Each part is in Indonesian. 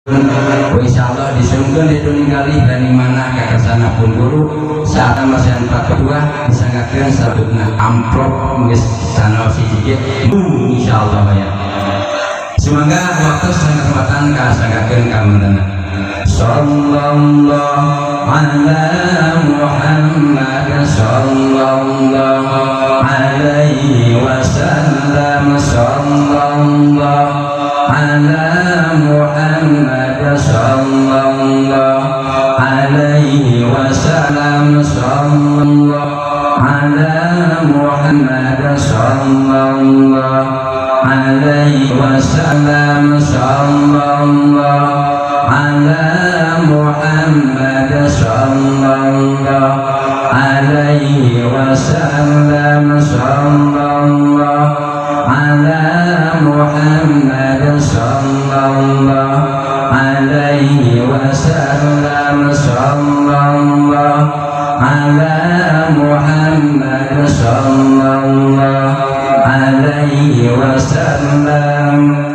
insyaallah disungkeun di dunia kali dan mana kakasana pun guru saat masih empat kedua disangakeun sabutna amplop geus sana siji insyaallah ya. Semoga waktu kesempatan kasangakeun kamana. Sallallahu ala Muhammad sallallahu alaihi wasallam sallallahu ala Muhammad sallallahu alaihi wasallam sallallahu ala Muhammad sallallahu alaihi wasallam sallallahu ala Muhammad sallallahu alaihi wasallam sallallahu ala Muhammad sallallahu alaihi wasallam sallallahu ala Muhammad sallallahu alaihi wasallam.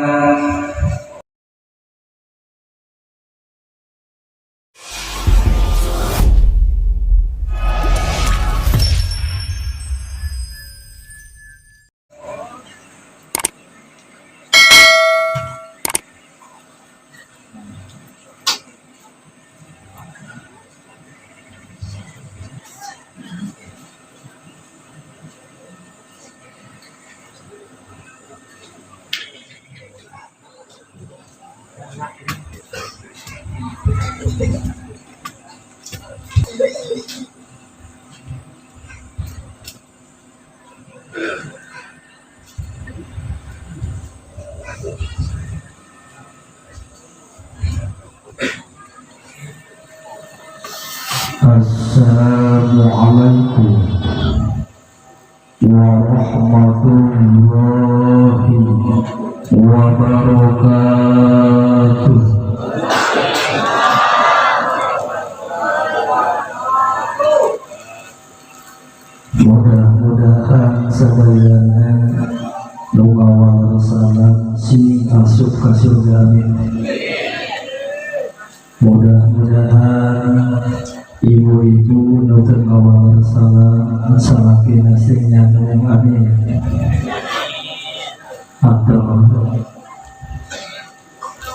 Assalamualaikum warahmatullahi wabarakatuh. Mudah-mudahan sadayana nu ngawarsana sing asup ka surga amin. Mudah-mudahan ibu-ibu nonton awal salah sing nyandung amin. Atau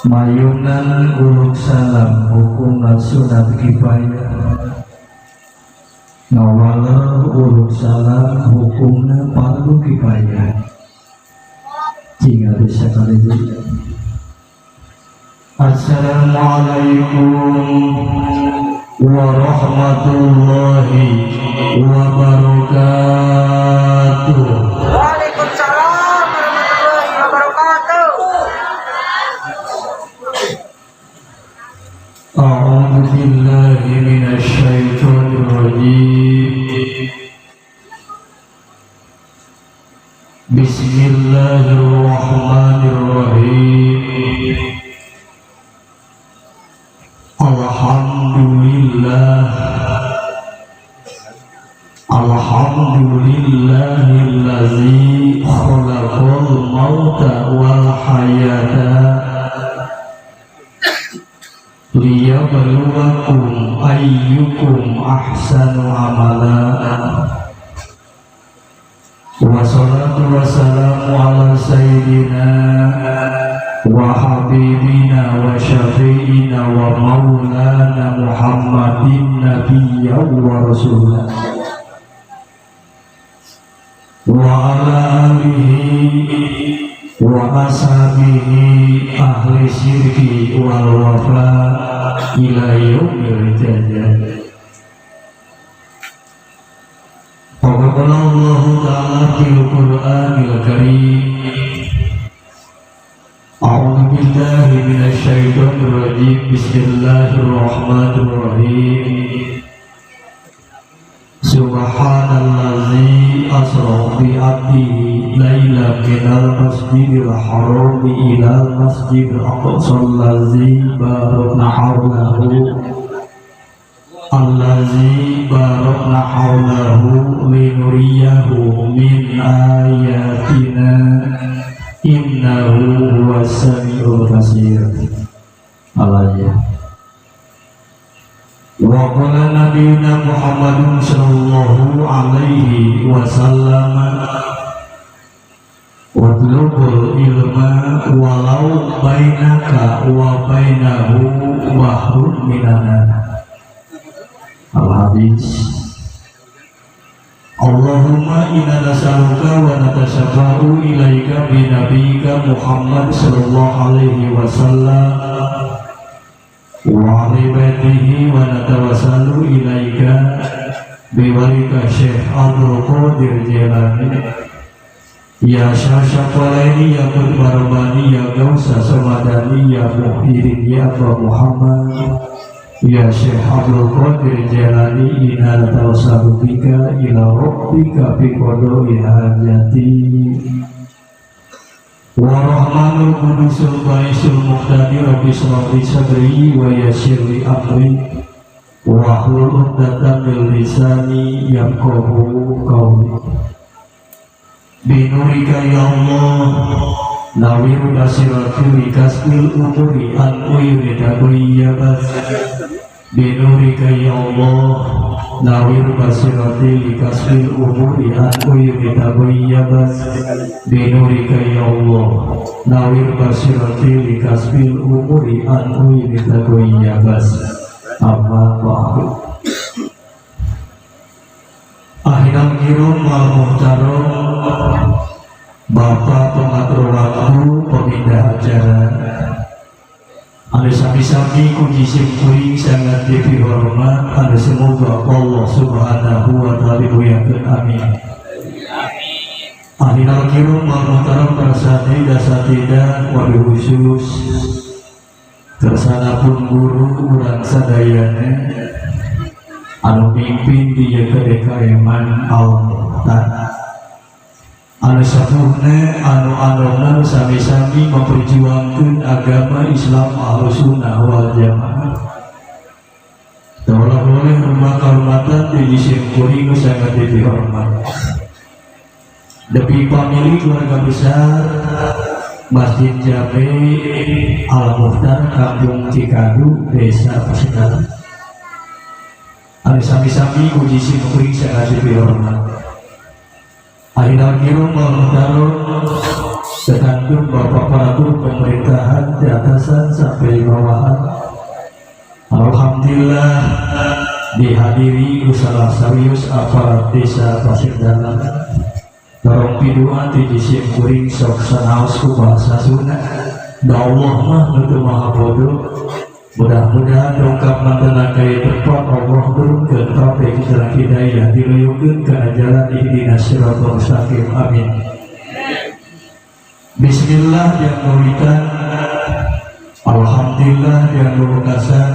mayunan uluk salam hukum sunat kifayah ngawala uluk salam hukumna fardu kifayah jika bisa kali ini. Assalamualaikum warahmatullahi wabarakatuh. Waalaikumsalam warahmatullahi wabarakatuh. A'udzu billahi minasy syaithanir rajim. Bismillahirrahmanirrahim. Alhamdulillahillazi khalaqal mauta wal hayata liyabluwakum ayyukum ahsanu amala. Wassalatu wassalamu ala sayyidina wa habibina wa syafi'ina wa maulana Muhammadin nabiyya wa rasulah wa ala alihi wa ashabihi ahli syirki wal wafa ila yaumil jannah. Qala Allah ta'ala fil Qur'anil Karim. A'udzu billahi minasy syaithanir rajim. Bismillahirrahmanirrahim. Subhanallazi asra bi 'abdihi lailan minal masjidil haram ilal masjidil aqsa allazi barakna hawlahu linuriyahu min ayatina innahu huwas samiul basir. alaihi. Wa qala nabiyuna Muhammadun sallallahu alaihi wasallam watlubul ilma walau bainaka wa bainahu bahrun minan al-hadis. Allahumma inna nas'aluka wa natasyabba'u ilaika bi nabiyyika Muhammad sallallahu alaihi wasallam wa ali baitihi wa natawassalu ilaika bi walika Syekh Abdul Qadir Jilani ya Syafalaini ya Qutbarabani ya Gausa Samadani ya Muhyiddin ya Abu Muhammad ya Syekh Abdul Qadir Jilani inna natawassalu bika ila rabbika bi qada'i hajati wa rahmanul qudusul baisul muqtadi rabbi sholli sadri wa yassir li amri wa hlul 'uqdatam min lisani yafqahu qawli binurika ya Allah nawir basirati kasbil umuri an uyrida bas binurika ya Allah nawir basirati kasbil umuri an uyrida bas binurika ya Allah nawir basirati kasbil umuri an uyrida bas amma ba'du. Akhirul kiram wal muhtaram, Bapak pengatur waktu, pemindah acara, anu sami-sami kuji simkuring sangat dihormat, anu semoga Allah subhanahu wa ta'ala muliakeun amin. Akhirul kiram wal muhtaram para satri dan satida wabil khusus tersanapun guru urang sadayana anu pimpin di kedekaeman Allah anu sapuhna anu sami-sami memperjuangkan agama Islam Ahlussunnah wal Jamaah. Taulah boleh rumah kehormatan di simkuring sangat dihormat. Depi pamilik keluarga besar Masjid Jami Al-Mukhtar Kampung Cikadu Desa Pasedaran. Anu sami-sami uji simkuring sangat dihormat. Akhirul kiram wal muhtaram terkandung Bapak Paratur pemerintahan di atasan sampai bawahan. Alhamdulillah dihadiri usaha serius aparat desa Pasedaran. Dorong piduan di simkuring sok sanaos ku bahasa Sunda. Da Allah mah nutu maha bodoh. Mudah-mudahan dongkap mantan kaya tepat Allah turunkan taufik jalan hidayah diluyukeun ke jalan ihdinas siratal mustaqim amin. Bismillah yang muliakan, alhamdulillah yang berkasan,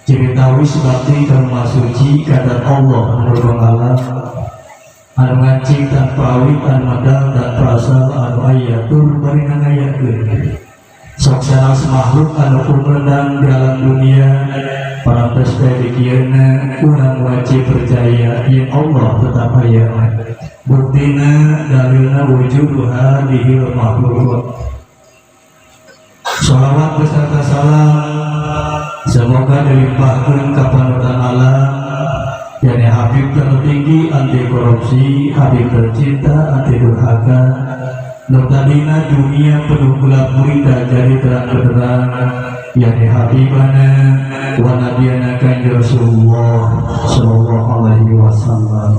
cerita wis bakti karma suci kadar Allah nurul alam anu ngancing tanpa awit anu modal tanpa asal anu ayatul baringan ayakeun sok sanes makhluk anu kumendang dalam dunia parantos dikieuna urang wajib percaya yen Allah tetap aya buktina dalilna wujud hadhil makhluk. Shalawat beserta salam semoga dilimpahkan ke panutan alam yakni Habib tertinggi anti korupsi, Habib tercinta anti durhaka, Nurtadina dunia penuh gelap gulita jadi terang benderang, yakni Habibana wa Nabiyana Kanjeng Rasulullah sallallahu alaihi wasallam.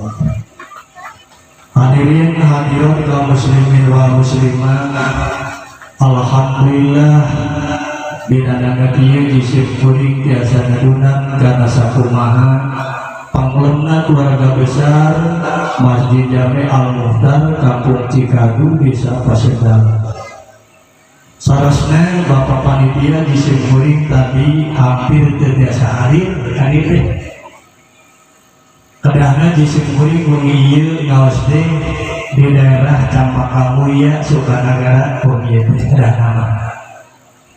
Hadirin hadirat kaum muslimin wa muslimat, alhamdulillah binadanga kieu jisip kuring tiasa nadunang kana sakumaha panglemna keluarga besar Masjid Jami Al-Mukhtar Kampung Cikadu Desa Pasedaran. Sarasna Bapak Panitia di simkuring tadi hampir terbiasa hadir kadahna di simkuring mengieu ngaos di daerah Campaka Mulya Sukanagara Komiet dah nama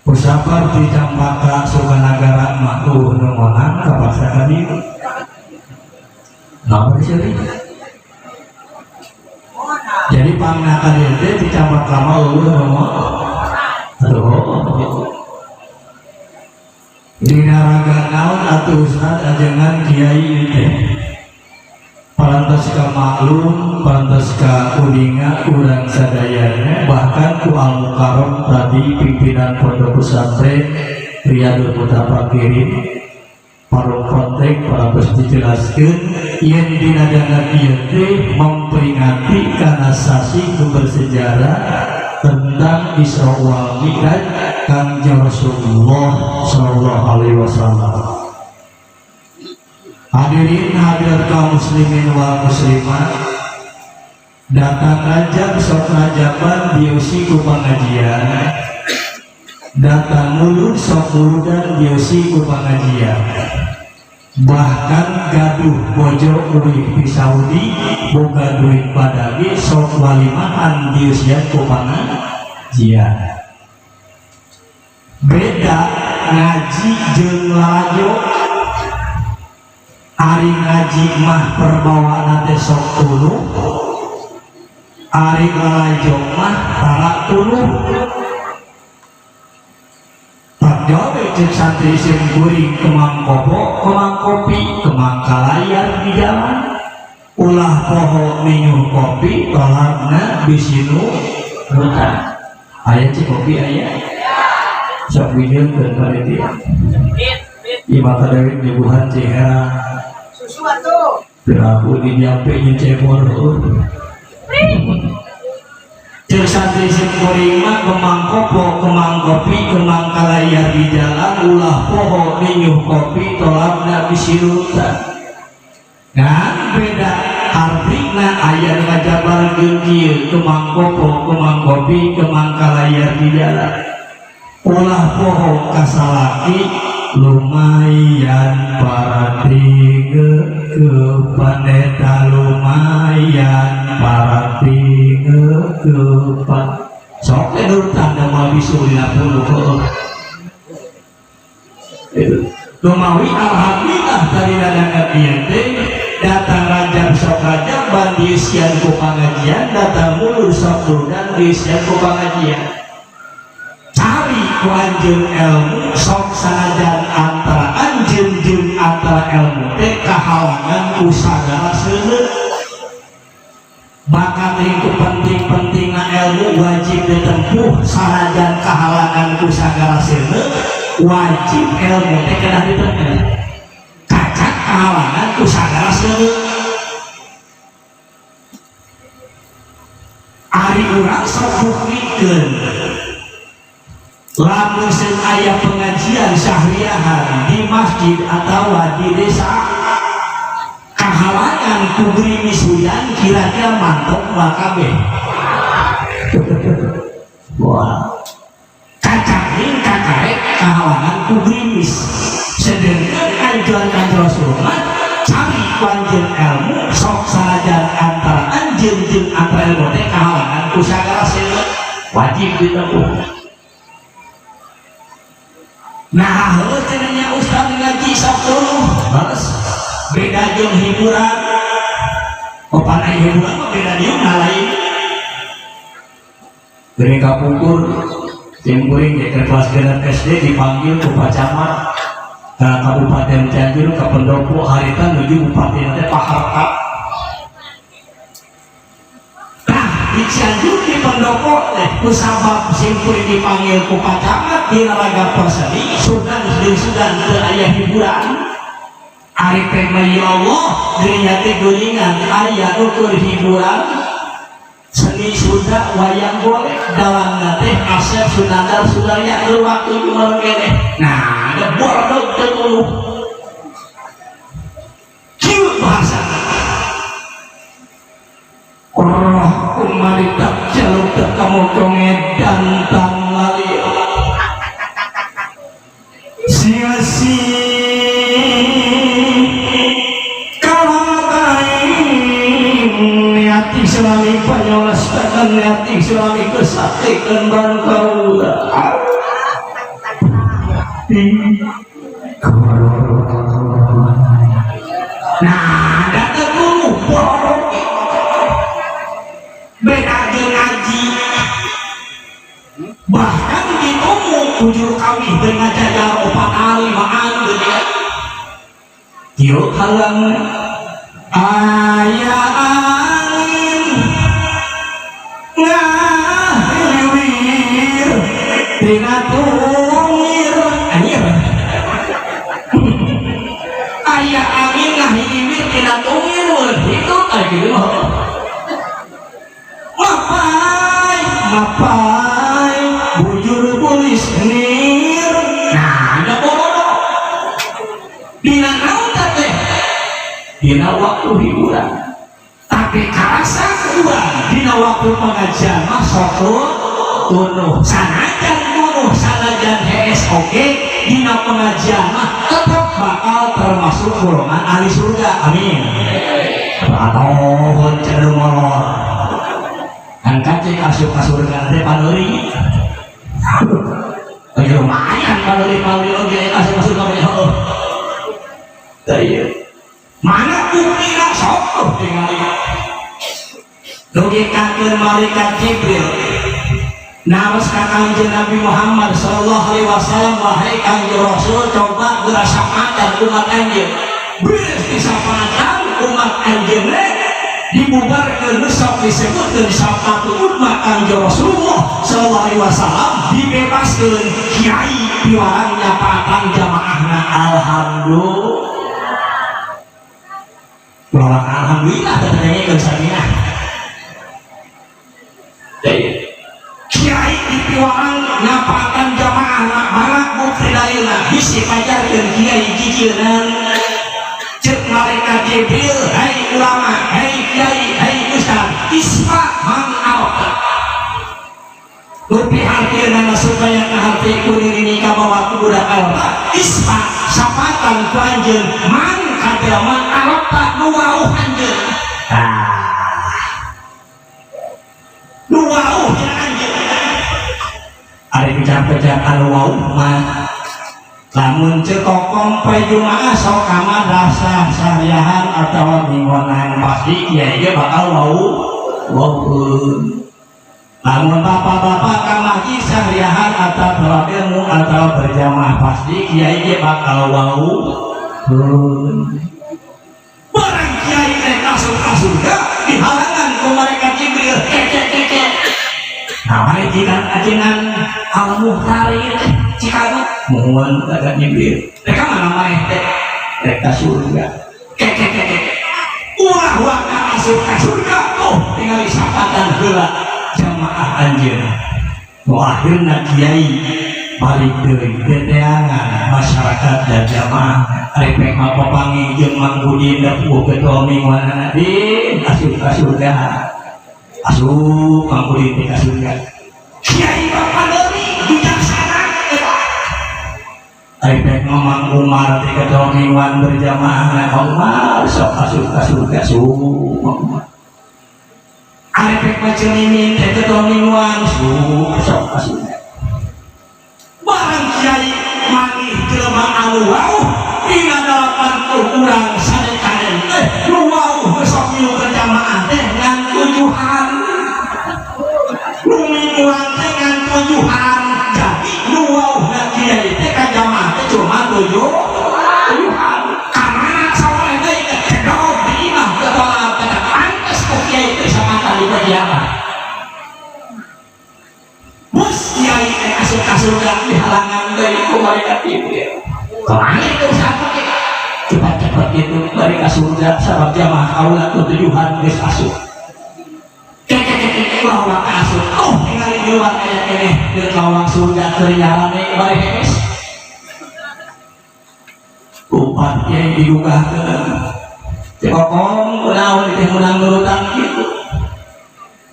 pusapar di Campaka Sukanagara Maku Nungonan kapasa tadi nama disini. Jadi pangnakan itu di Campaka Malu nomor aduh Dina raga naon atuh Ustaz ajengan kiai teh parantos ka maklum, parantos ka uninga urang sadayana, bahkan ku al mukarram tadi pimpinan pondok pesantren Riyadul Mutafakirin para kontek parantos dijelaskeun yen dina dana ieu teh memperingati kana sasi bersejarah tentang Isra wal Mi'raj Kangjeng Rasulullah sallallahu alaihi wasallam. Hadirin hadirat kaum muslimin wal muslimat, datang Rajab sok Rajaban diusi ku pengajian, datang mulud sok muludan diusi ku pengajian, bahkan gaduh bojo urip di Saudi boga duit badagi sok walimahan diusian ku pengajian. Beda ngaji jeung lalajo. Ari ngaji mah perbawana teh sok tuluh, ari lalajo mah tara tuluh. Tak jauh cek santri sim guring kemang kopo, kemang kopi, kemang kalayar di jalan. Ulah poho minum kopi, tolakna bisinu rutan. Aya cik kopi aya. Sok video dan panitia. Di mata Dawid dibuhan cihera. Susu atuh. Beraku di nyampe nyecebor. Cek santri sekuring mah kemang kopo, kemang kopi, kemang kalayar di jalan. Ulah poho ninyuh kopi, tolakna bisirutan. Kan beda artinya ayat ngajabar gengkir kemang kopo, kemang kopi, kemang kalayar di jalan. Ulah poho kasalaki lumayan para tiga ke paneta lumayan para tiga ke pan sok nurutan nama bisulina puluh lumawi alhamdulillah dari dadang ente datang Rajab sok Rajab bandiusian ku pengajian datang mulur sok dan diusian ku pengajian. Cari ku anjeun ilmu sok sanajan antara anjeun jeung antara ilmu teh kahalangan ku sagala seuleut. Maka itu penting-pentingna ilmu wajib ditempuh sanajan kahalangan ku sagala seuleut, wajib ilmu teh kedah ditempuh. Kacak kahalangan ku sagala seuleut. Ari urang sok bukrikeun lamun sen aya pengajian syahriahan di masjid atau di desa kahalangan ku gerimis hujan kira-kira mantok kabeh. Wah kacangin kakaek kahalangan ku gerimis sedangkan anjuran kanjeng Rasulullah cari panjen ilmu sok sanajan antara anjeun jeung antara ilmu teh kahalangan ku sagala seuleut wajib ditempuh. Nah, harus cenanya ustaz ngaji sabtu, harus beda jeung hiburan. Opana hiburan mah beda jeung lain. Dari kapungkur, tim kuring di kelas genep SD dipanggil ke Pak Camat, ke Kabupaten Cianjur ke pendopo harita menuju bupati nanti Pak Harta. Di Cianjur di pendopo kusabab simpul dipanggil ku Pak Camat di Naraga Perseni sudan teu aya hiburan ari teh ya Allah dirinya teh geuningan aya ukur hiburan seni Sunda wayang golek dalamna teh Asep Sunandar Sudarya teu waktu jual keneh nah ada bodoh teu tuluh kieu bahasana roh kumalitak jaluk kamu kongedan tangali sia-sia kalakain niati selami panyolas tekan niati selami kesaktikan baru kaula nah datang dulu bodoh beda jeung ngaji bahkan di umum ujur kami dengan jajar opat alima Yuk halang aya angin ngahiliwir tina tungir anjir aya angin ngahiliwir tina tungir itu kayak gitu mapai bujur bulis nir nah ada bodoh dina naon teh dina waktu hiburan tapi karasa kurang dina waktu pengajian mah sok tunuh sanajan hees oke dina pengajian mah tetap bakal termasuk golongan ahli surga amin atuh cenderung molor angkat cek kasur surga teh paneuring lumayan paneuring oge kasur surga banyak teh mana buktina sok tingali logikakeun malaikat Jibril naros ka Kanjeng Nabi Muhammad sallallahu alaihi wasallam wahai Kanjeng Rasul coba gerasakan umat anjeun beres disapatan umat anjeun dibubarkeun sok disebutkeun sapatu umat Kanjeng Rasulullah sallallahu alaihi wasallam dibebaskeun kiai piwarang nyapatan jamaahna alhamdulillah orang alhamdulillah katanya ke sana kiai di piwarang nyapatan jamaah marak bukti lainnya bisi pajarkan kiai jijiran cek malaikat Jibril hai ulama hai kiai hai ustaz isma man alqa lupi hartiana supaya ngahati kuning kabawa budak alqa isma sapatan ku anjeun man kadama alqa nu wauh anjeun nu wauh jeung anjeun ari kecap-kecap anu wauh mah lamun ceu kokong poe Jumaah sok ka madrasah sariahan atawa mingguan pasti kiai ge bakal wauh lamun bapak-bapak ka masjid sariahan atau sholat ilmu atau berjamaah pasti kiai ge bakal wauh barang kiai teh masuk ka surga dihalangan ku malaikat Jibril nah malaikat ajengan Al-Muhtar ieu Cicago mohon malaikat Jibril mereka mana maeh teh rek ka surga ulah ka masuk ka surga tinggal sapatan heula jamaah anjeun nu akhirna kiai balik deui teteangan masyarakat dan jamaah repek mapapangi jeung Mang Budi dapuh ketua mingguan din asup ka surga asup Mang Budi ka surga kiai bapak deui bijaksana repek Mang Umar teh ketua mingguan berjamaah Umar sok asup ka surga sok arepek macam ini teh ketua mingguan sok kasihnya barang kiai manggih jelema anu wauh dina 80 urang sadekaden teh nu wauh besok milu berjamaah teh ngan tujuan nu mingguan teh ngan tujuan jadi nu wauh na kiai teh ka jamaah teh cuma tujuan karena soalnya teh kedok di imah ketua pada pantes ku kiai teh sama kali berjamaah bus kiai teh asup ka surga dihalangan deui ku malaikat Jibril kemana itu satu cepat-cepat itu balik ka surga sabab jamaah kaula tujuan geus asup lawang asup ningali di luar aya keneh keur lawang surga keur nyarane bari hees upat kiai digugahkeun cek kokong kunaon teh menang nurutan kitu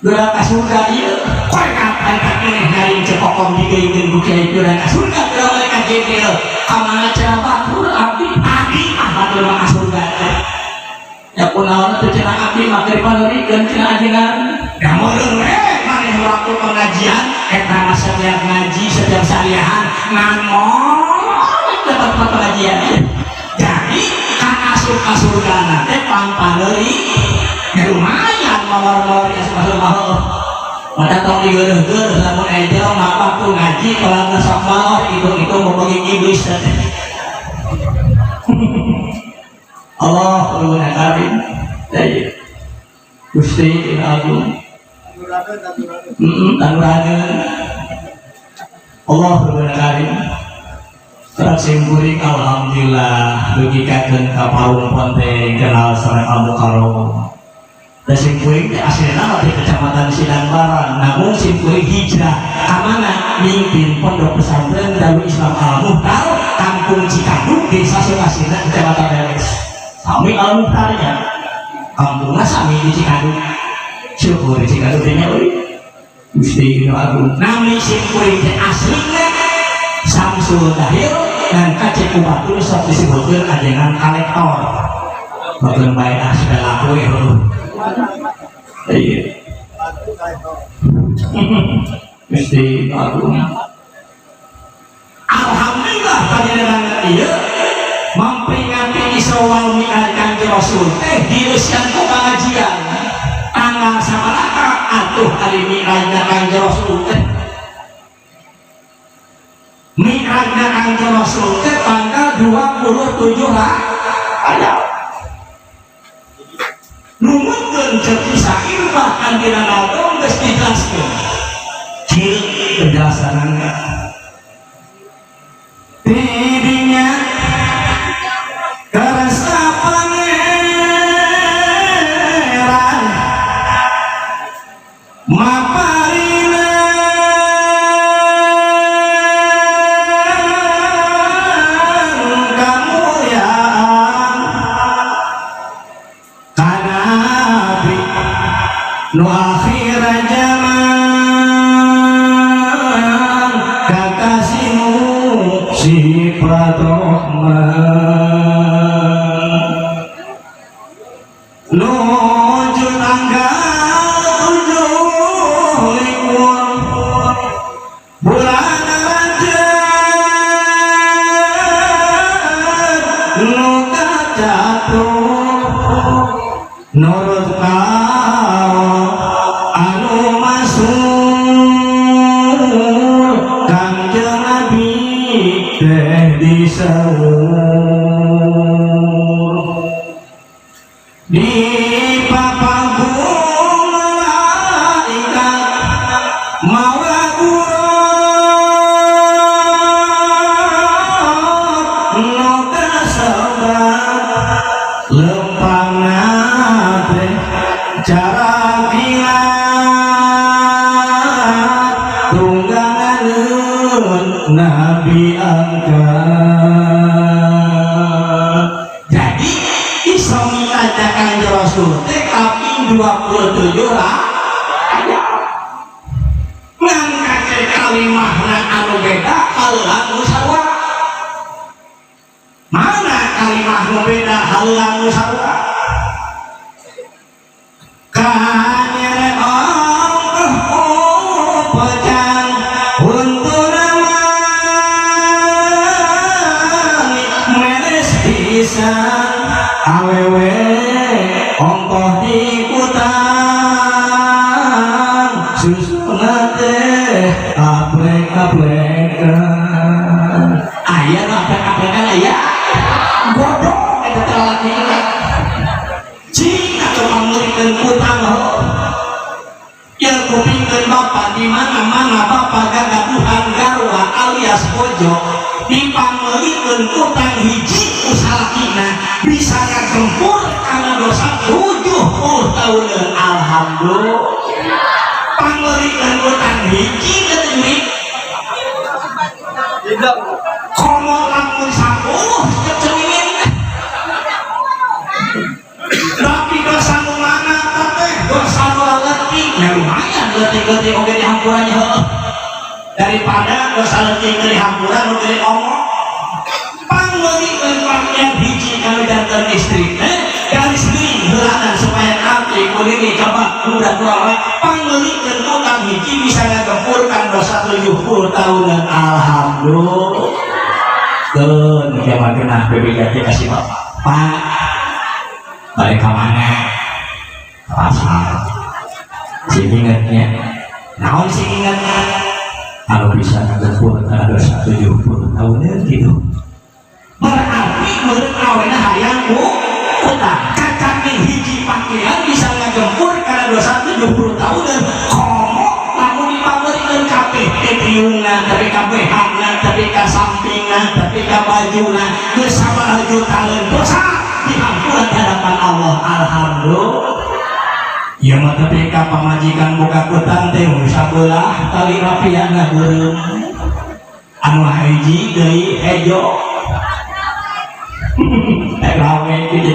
geura ka surga ieu koe kapan keneh hari cek kokong digeukeun ku kiai geura ka surga geura malaikat Jibril kamana cenah batur abdi mah batur mah ka surga teh ya kunaon teh cenah abdi mah keur paneurikeun cenah ajengan da meureun we maneh waktu pengajian eta mah setiap ngaji setiap sariahan ngamong tempat pengajian jadi kan asup ka surga teh pampaneuring ya lumayan mawar-mawar asup ka surga mata tong digeureung-geureung lamun ejel mah waktu ngaji kalau sok malor itu mau bagi iblis teh Allah Rabbuna Karim. Jadi Gusti Agung tanuraneun Allah Rabbuna Karim. Tersimpuling alhamdulillah dugikakeun ka paung ponteng kenal sareng Abu Karom. Tersimpuling teh aslina di Kecamatan Sidangbaran, namun simpuling hijrah ka mana mimpin pondok pesantren Darul Islam Al Muhtar Kampung Cikaduk Desa Sukasina Kecamatan Leles. Sami Al Muhtarnya kampungna sami di Cikaduk. Syukur di Cikaduk teh nya euy. Gusti Agung nami simpuling teh aslina Samsul Dahil dan kacek ubatul sok disebutkan ajengan kolektor bagian baik sudah laku ya iya Gusti Agung alhamdulillah panjenengan ieu memperingati Isra wal Mi'raj Kanjeng Rasul teh dieuseun ku pengajian tanggal sabaraha atuh ari Mi'rajna Kanjeng Rasul teh Mi'rajna Kanjeng Rasul teh tanggal 27 lah aya numutkeun ceuk sair bahkan dina naon geus dijelaskeun kieu penjelasanna tidinya karasa pangeran maparina nu akhir zaman kakasinu sifat rahman nuju tanggal 7 likur bulan Rajab nu kajatuh nurut anu masuk Kanjeng Nabi teh disaur di papanggung malaikat mawa gurau nu kasebat lempangna teh cara kilat tungganganeun Nabi angkat. Jadi Isra Mi'raj Kanjeng Rasul teh kaping 27 lah ngan kake kalimahna anu beda halang nu sarua. Mana kalimah nu beda halang nu sarua? Kanyere Allah pejang untuk nama meres pisan awewe ongkoh di kutang susuna teh aplek-aplekan aya nu aplek-aplekan aya godong eta teh lalaki cing atau memulihkan utang yang kupingkan bapak di mana-mana bapak gagaduhan garwa alias bojo dipamulihkan utang hiji usalakina bisa ngagempur karena dosa 70 tahun alhamdulillah pamulihkan utang hiji ketemi komo lamun 10 kecengin tapi dosa nu mana teh dosa nu leutik ya lumayan leutik-leutik oge dihampurannya daripada dosa leutik ke dihampuran oge diomong pangleulikeun pakaian hiji kali janten istri garis miring heulanan supaya nanti kuliah coba budak kurang pangleulikeun utang hiji bisa ngagempurkan dosa 70 tahunan alhamdulillah keun jaman genah bebejati kasih bapak pak balik ke mana? Pasar si ingetnya naon si ingetnya kalau bisa ngagempur karena dosa 70 tahunnya gitu berarti menurut awalnya hayangku 70 tahunan komo namun dipameureun kabeh tiungan tapi kabehana tapi ka sampingan tapi ka bajuna geus sabaraha jutaan dosa diampunan di hadapan Allah. Alhamdulillah. Ya mah tapi ka pamajikan boga kutang teh sabelah tali rapiana beureum anu hiji deui hejo rawe gitu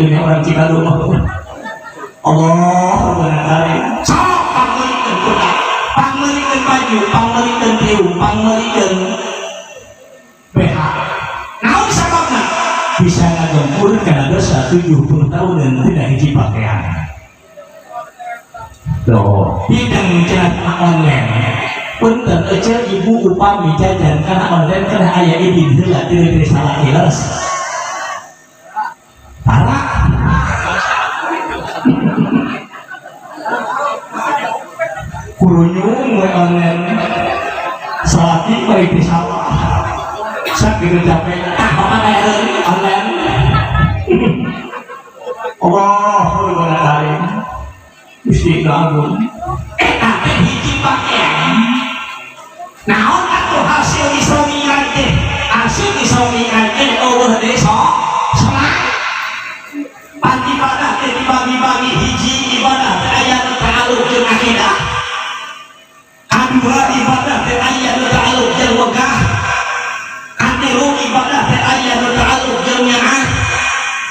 nih orang Cikadu Allah benar sok pangmelikeun kutang pangmelikeun baju pangmelikeun tiung pangmelikeun BH naon sababna bisa ngagempur karena dosa 70 tahun dan tidak hiji pakaian doh hidang cenah online punten ece ibu upami jajan karena online karena aya izin heula teu salah ilas parah kurunyung we online salaki bae di sawah sakit capek apa kayak online Allah Subhanahu Gusti Agung tapi hiji pakaian naon atuh hasil islamian teh hasil islamian teh eueuh desa salat pan ibadah teh dibagi-bagi hiji ibadah teh aya nu ta'alluq jeung akidah kadua ibadah teh aya nu ta'alluq jeung wegah katilu ibadah teh aya nu ta'alluq jeung nyaah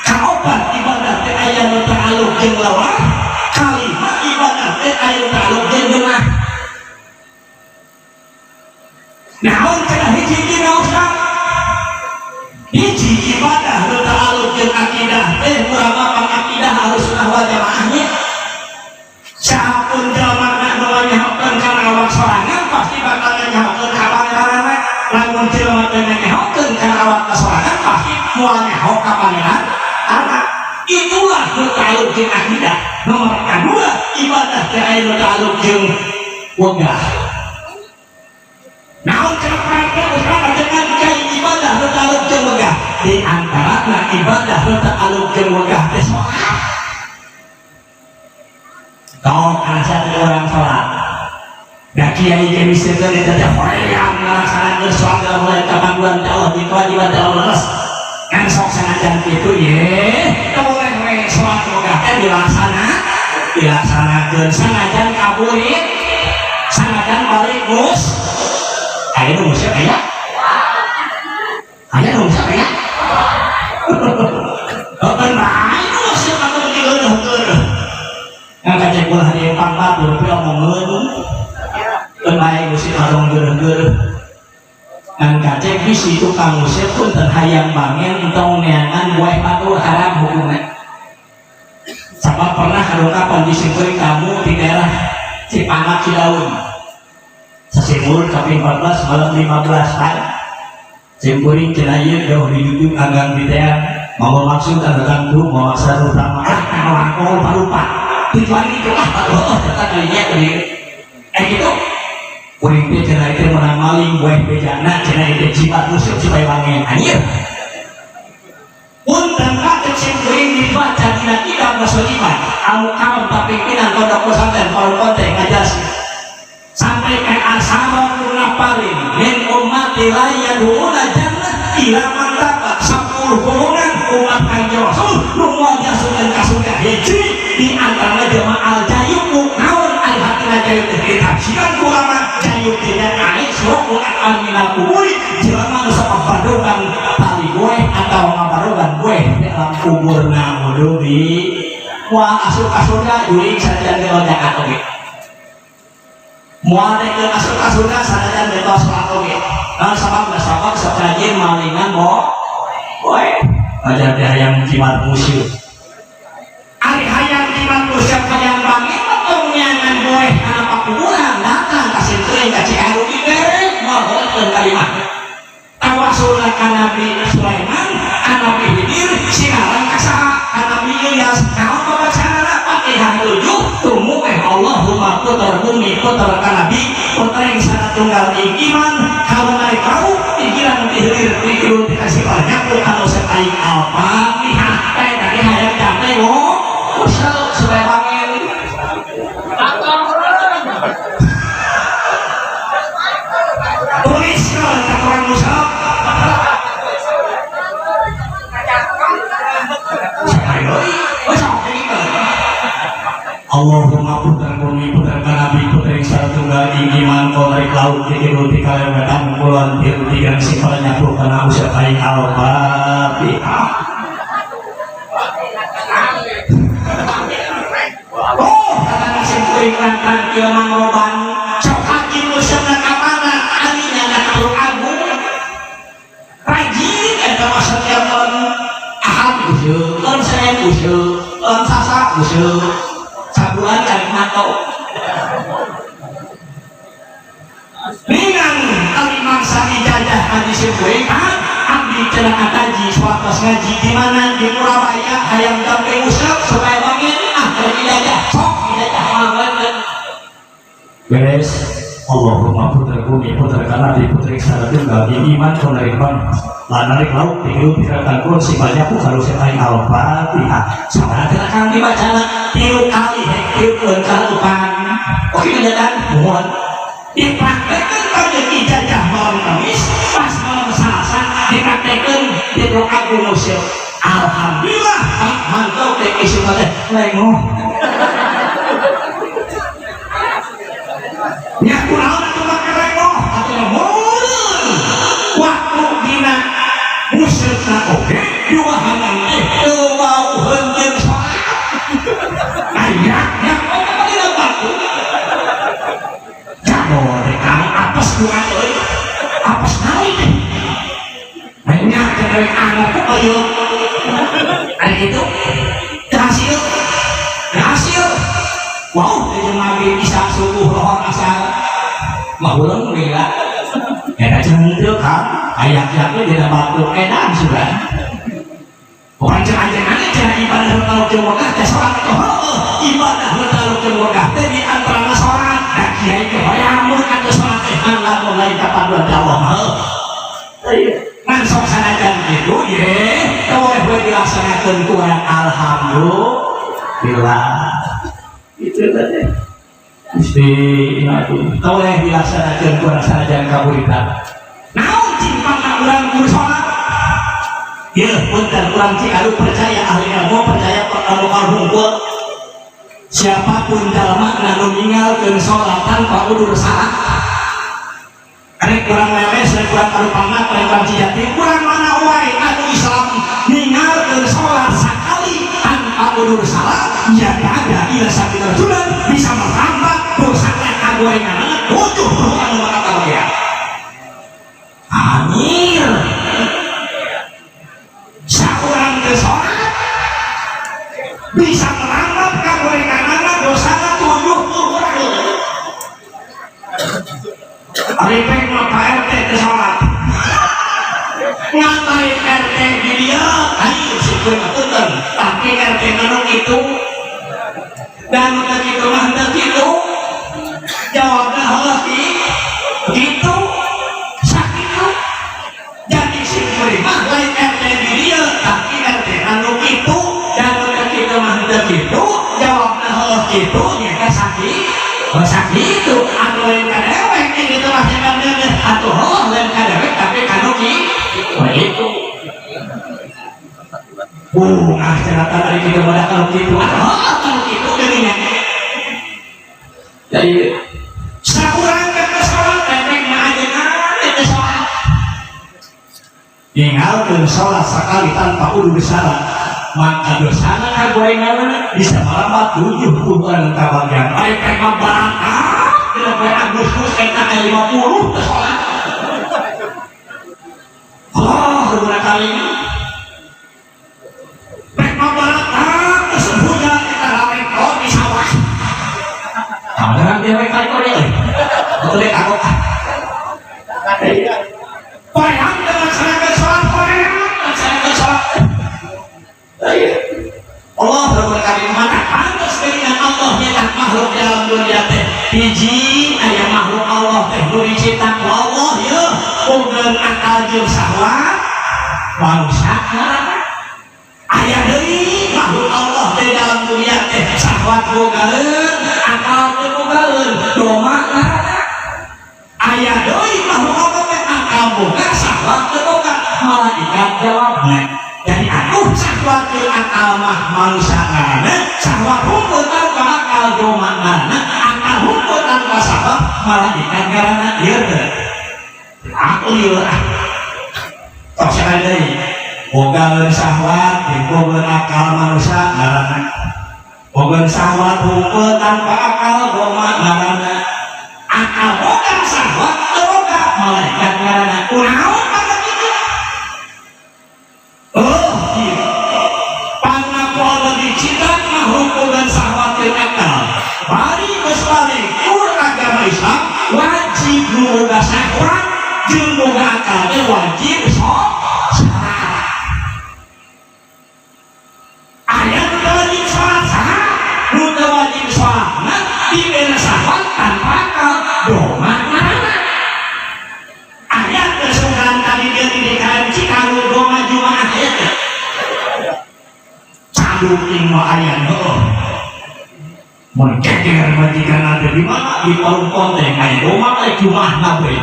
kaopat ibadah teh aya nu ta'alluq jeung lawah kalima ibadah teh aya nu ta'alluq jeung geunah. Naon cenah hiji dina Ustaz hiji ibadah nu ta'alluq jeung akidah teh urang akidah Ahlussunnah wal Jamaah nya sahampun jalma nu nyahokeun kana awak sorangan pasti bakal nyahokeun ka pangeranna lamun jelema teu nyahokeun kana awak sorangan pasti moal nyaho ka pangeran anak itulah nu ta'alluq jeung akidah. Nomor kedua ibadah teh aya nu ta'alluq jeung wegah naon cenah Ustaz dengan kai ibadah nu ta'alluq jeung wegah di antarana ibadah nu ta'alluq jeung wegah teh salat tong asa orang salat da kiai ge misalkan eta teh hoream ngalaksanakeun salat dalam bulan kapanduan Allah di kewajiban Allah kan sok sanajan kitu ye boleh we salat wegah teh dilaksanakeun sanajan kaburit sanajan balik mus aya nu musik aya nu musik aya open bae nu musik anu digeuleuh yang kacek ulah di pangkat tapi omongeun keun bae musik anu geuleuh yang kacek bisi tukang musik pun teu hayang bangen entong neangan buah batur haram hukumna sabab pernah kadona kondisi kamu di daerah Cipanak Cidaun Sasimur kaping 14 malam 15 kan Simpuring cenayir jauh di YouTube agang bitean mau maksud agang grup mau maksud utama melangkau parupa tujuan itu tetap kalinya gitu kuring teh cenah teh menang maling buah bejana cenah teh jibat musuh supaya wangen anjir punten kate simpuring dibaca dina kitab Musliman al-Mukarram pimpinan pondok pesantren kalau konten ngajarsi sampai ke ashabat munafalin min ummati la yaduna jannah ila mantaba 10 golongan umat kanjeng Rasul lumanya sunan kasudah hiji di antara jemaah al-jayyub naon al-hatina jayyub ditafsirkan ulama jayyub tidak naik suruh al-minal kuburi jelema nu sok padogan tali gue atau ngabarogan gue dalam kuburna muduri moal asup-asupna juring saja dilonjakan oge moal teh asup-asupna sanajan betos salat oge naon sabab sok rajin malingan boy aja teh hayang jimat musuh ari hayang jimat musuh hayang banget tong nyangan boy kana pakuburan datang ka simpuring ka Ciaru ieu moal kalimat tawasul ka Nabi Sulaiman Nabi Khidir sinaran ka saha Nabi Ilyas naon pabacana Fatihah 7 tumuh Allahumma putar bumi putar ka Nabi putar sana tunggal iman kalau naik kau pikiran dihilir pikirun dikasih banyak anu setaing Al-Fatihah kayak tadi hayang capek usah supaya bangen kalewetan kulon tiru tigang sifatnya bukan usah baik al-fatihah. Oh, kata nasi kuring lantan kieu mangroban sok haji museumna ka mana alinya na Kalu Agung rajin eta mah setiap ahad useuh, Senin useuh, Sasa useuh, sabulan cari nato. Ningan kali mangsa dijajah haji sekuring abdi cenah kataji suatos ngaji di mana di Purabaya hayang gampang usap supaya bangin dari dijajah sok dijajah banget beres. Allahumma putra bumi putra kanadi putri sada tunggal iman konariman lanarik laut tiru pikirkan kursi banyak kalau setai al-fatihah sama gerakan dibacana tiru kali tiru kalupan oke menjadikan mohon dipraktekkan pada ijazah malam Kamis pas malam Selasa dipraktekkan di Kalu Agung museum. Alhamdulillah mantap dek isu pada lengoh nyaku naon atuh make lengoh atuh mohon waktu dina museumna oge dua hanang teu bau heunjeun salat aya nya oge dina batu boleh kamu apes dua euy apes naon teh banyak cewek anak ayo ada gitu berhasil wow jeung nabi bisa subuh lohor asal mauleng gila eta cenah teu kan ayat-ayatna dina batu edan sudah bukan cenah-cenah cenah ibadah kalau jeung wegah teh salat teh ibadah kalau jeung wegah teh di antara salat da kiai teh hoyong mun atuh salat teh Allah mulai kapan Allah ngan sok sanajan kitu ye teu we dilaksanakeun ku alhamdulillah itu tadi mesti inatu teu we dilaksanakeun ku sanajan kaburitan naon cimpang urang kudu salat ye punten urang Ciaru percaya ahli ilmu percaya perkara hungkul siapapun jalma anu ninggalkeun salat tanpa udur salat rek kurang leles, rek kurang karupangat, rek kurang cijati, kurang mana wae anu Islam ninggalkeun salat sakali tanpa udur salat, ya ada ila sabila rajulan bisa merambat dosa teh kagorenganna 70 anu makabaya. Anjir. Saurang teu salat bisa merambat kagorenganna dosana 70 urang. Arifek mah Pak RT ke sholat ngatain RT di dia ayo sikun atutan tapi RT nanong itu dan hendak itu mah hendak itu jawabnya halaki gitu sakit jadi sikun mah lain RT di dia tapi RT nanong itu dan hendak itu mah hendak itu jawabnya halaki itu nyata sakit itu anu lain kadewek gitu lah sebenarnya atuh Allah lain kadewek tapi kanuki itu cerita dari kita pada kalau gitu kalau gitu jadinya jadi sakurang ke sholat teknik ma'ajenan itu sholat tinggalkan sholat sekali tanpa udur salat maka dosana kagorengan bisa melambat 70 kabagian baik teknik barangkali tidak boleh Agustus kita 50 sholat beberapa kali teknik barangkali kesembuhan kita ramai kau di sawah jangan dia kali kau dia betul deh aku bayang dengan serangga sholat bayang dengan serangga sholat Allah berkali mana pantas dengan Allah nyetak makhluk dalam dunia teh biji ayah makhluk Allah teh nu dicipta ku Allah ya punggeun akal jeung syahwat manusia ayah deui makhluk Allah teh dalam dunia teh syahwat bogaeun akal teh bogaeun doma ayah deui makhluk Allah teh akal boga syahwat teh boga malaikat jawabna jadi aku syahwat teh akal mah manusia kana syahwat hukum tanpa akal doma kana akal hukum tanpa syahwat malaikat karena ieu aku liur tok sekali boga syahwat boga akal manusia ngaranna boga syahwat hukum tanpa akal doma ngaranna akal boga syahwat boga malaikat ngaranna kunaon pada itu panapol dicipta makhluk boga syahwat dan akal bari besbalik kur agama Islam wajib boga syahwat jeung boga akal wajib sholat ayat wajib sholat sah nu wajib sholat diberi syahwat tanpa akal doma mana ayat kesukaan tadi dia didirikan Cikaru doma Jumaah itu cadu ing ayat mencecer majikan ada di mana di Parung Konteng ayat doma Jumaah nabi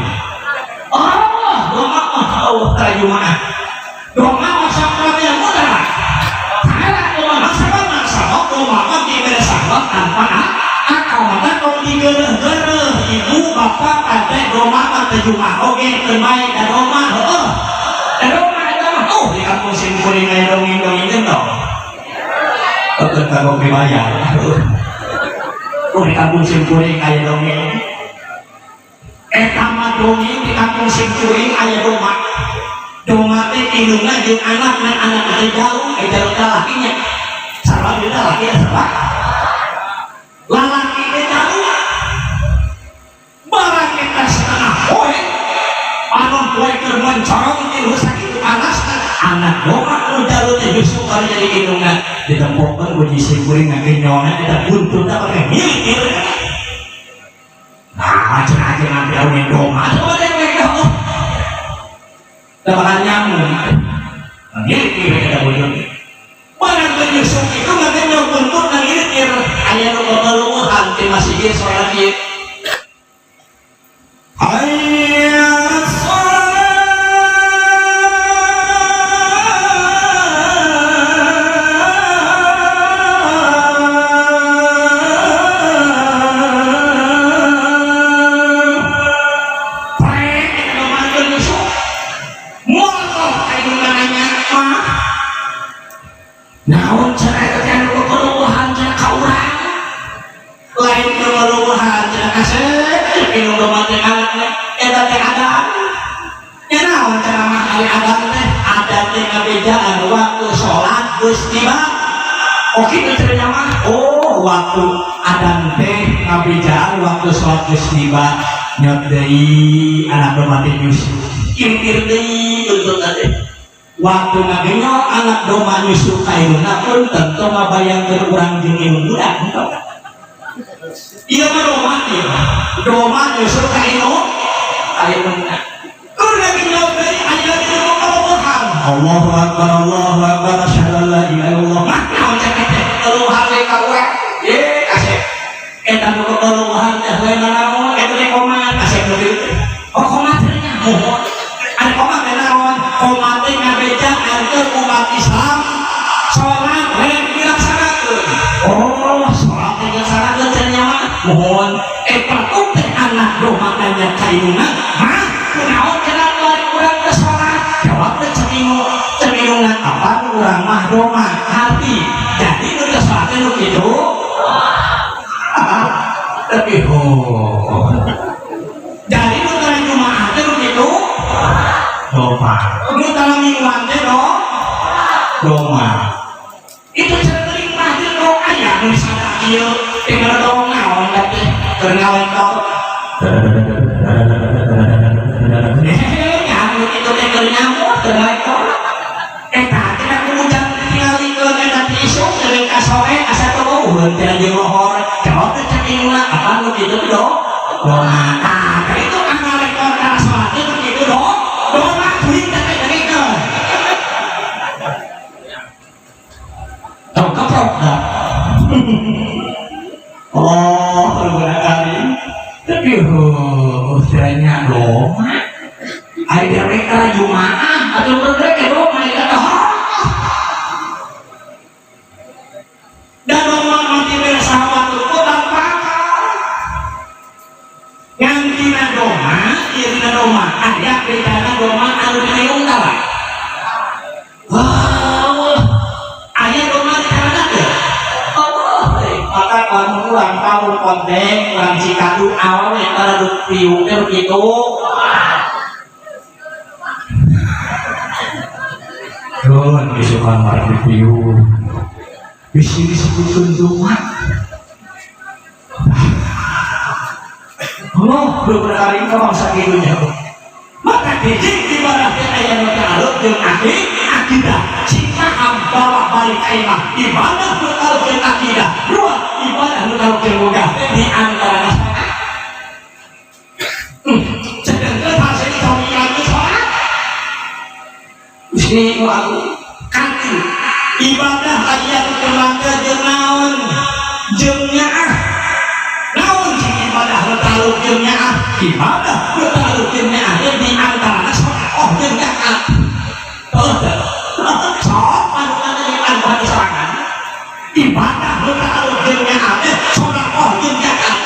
doma Allah tara Jumaah doma masyarakat yang mudah karena doma masyarakat doma diberi syahwat tanpa akal maka kau digereh-gereh ibu bapak adek doma kata Jumaah oke terbaik dan doma dan doma itu di kampung Simkuring ayat dongeng-dongeng itu kalau dibayar di kampung Simkuring ayat dongeng tamat dongeng di kampung Simkuring ayat doma teh indungna jeung anak dan anak teh jauh lakinya sarwa beda laki ya sarwa lalaki teh jauh barang kita setengah poe anu poe keur mencorong tilu sakitu panasna anak doma nu jauh teh justru kali jadi indungna ditempokkeun ku Simkuring ngakenyona eta buntutna pake mikir macam-macam nanti awin doma coba deh mereka tebakan nyamuk ngirikir ada bujur barang penyusup itu nggak nyamuk untuk ngirikir ayah lu kemeluhan masih dia sholat dia naon cara kan keperluan cara kaurang lain keperluan cara kasih minum doma teh eta teh adat nya naon cara mahal adat teh ngabejaan waktu sholat geus tiba oke teu cenah mah waktu adan teh ngabejaan waktu sholat geus tiba nyot deui anak doma teh nyusu kimpir deui untuk teh waktu nagenyo anak doma nyusu kairuna pun tentu ngabayangkeun urang jeung ilmu budak ieu mah doma nyusu kairuna kur nagenyo deui aya ilmu keluhan Allahu akbar asyhadu an la ilaha illallah mah naon cek teh keluhan we ka urang ye kasih eta nu keluhan teh we naon eta teh komat kasih deui komat teh mohon ada komat teh naon komat teh ngabeja anteur umat Islam sholat rek dilaksanakeun sholat teh dilaksanakeun cenah mah mohon patuh teh anak doma nanya kainuna mah kunaon cenah balik urang teh sholat jawab teh ceninguna apa urang mah doma hati jadi nu teh sholat teh nu kitu tapi jadi nu teh Jumaah teh nu kitu doma nu dalam mingguan teh doma itu sering mahir doa ya nu sadar ieu tinggal doa naon teh keur ngawen kau nyamuk itu teh keur nyamuk keur ngawen kau eta teh kumaha tingalikeun eta teh isuk sering ka sore asa teu ulun teh jeung lohor jawab teh ceningna apa nu kitu doma itu kan ngalekor kana salat itu kitu doma kuing teh dengekeun tong keprok dah berkali tapi usahanya doma ada mereka Jumaah atau mereka doma ya dan doma mati bersama itu tanpa yang tina doma ada deng orang Cikadu awal yang taraduk piu gitu. Kon isukan marah piu. Bisa disebutkan cuma. Oh, beberapa kali kau bangsa gitunya. Maka dijik di mana ayah bertaruh dengan akidah. Jika bawa balik ayah di mana bertaruh dengan akidah. Dua, di mana bertaruh dengan di antara. Sedangkan hasil kami itu sholat. Ini aku kaki ibadah ayat keluarga jenaun jemaah naun sing ibadah bertaruh jemaah ibadah bertaruh jemaah di antara sholat jemaah sholat panutan dengan bagi serangan ibadah bertaruh jemaah sholat jemaah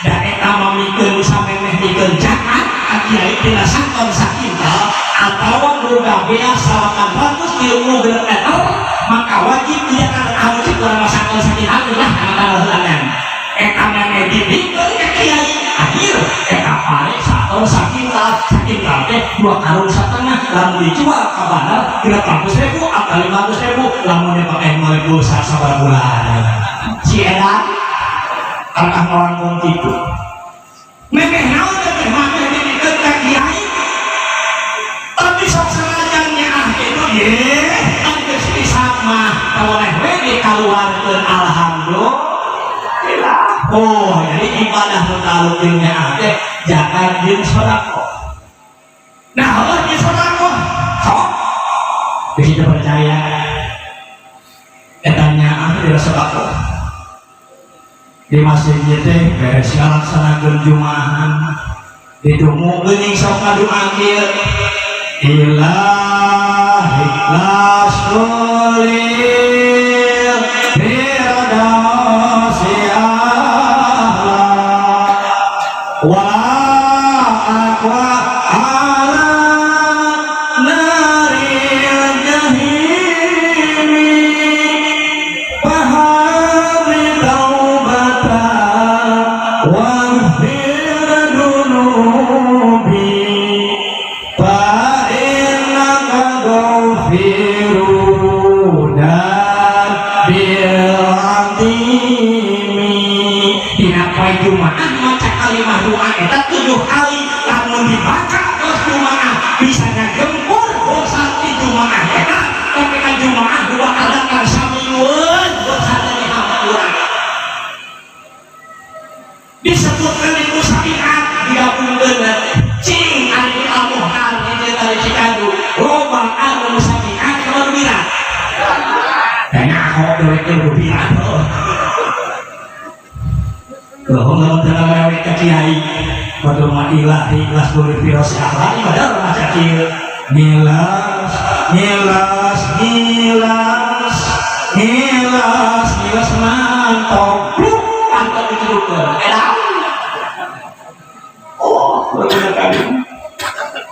dan eta mamikeun sampai mehikeun jakat kiai tina sakon sakinta atau boga biasa makan bagus ilmu bener maka wajib dia kan harus kurang sakon sakinta lah karena halangan eta mene dibikeun ka kiai akhir eta pare sakon sakinta teh 2 karung setengah lamun dijual ka bandar kira 100.000 atau 500.000 lamun dipakai 5.000 sabar bulan si edan karena orang ngomong gitu memeh naon teh mameh dibikeun ka kiai tapi sok sanajannya itu ye anu geus mah tawaleh we dikaluarkeun alhamdulillah. Oh jadi ibadah bertaruh jeung teh jangan jeung sedekah. Nah Allah jeung sedekah sok bisa percaya etanya ahli sedekah di masjid teh beres ngalaksanakeun jumaahan ditunggu geuning sok ngaduakeun ilah ikhlas kulil biradau si'ala wa aqwa ala naril jahimi pahami taubatan wa dunubi Jumaah maca kalimah doa eta 7 kali lamun dibaca terus Jumaah bisa ngagempur dosa di Jumaah eta tapi kan Jumaah 2 kali kan samieun dosa dari hampura disebutkan itu sabiat digabungkeun cing ari al-muhtar ini dari Cikadu loba anu sabiat kalau birat tanya aku itu birat bahwa dalam mewek kiai pada matilah ikhlas boleh virus akhlak padahal macam kecil ngilas ngilas ngilas ngilas ngilas mantap mantap dicerukkan enak oh benar kali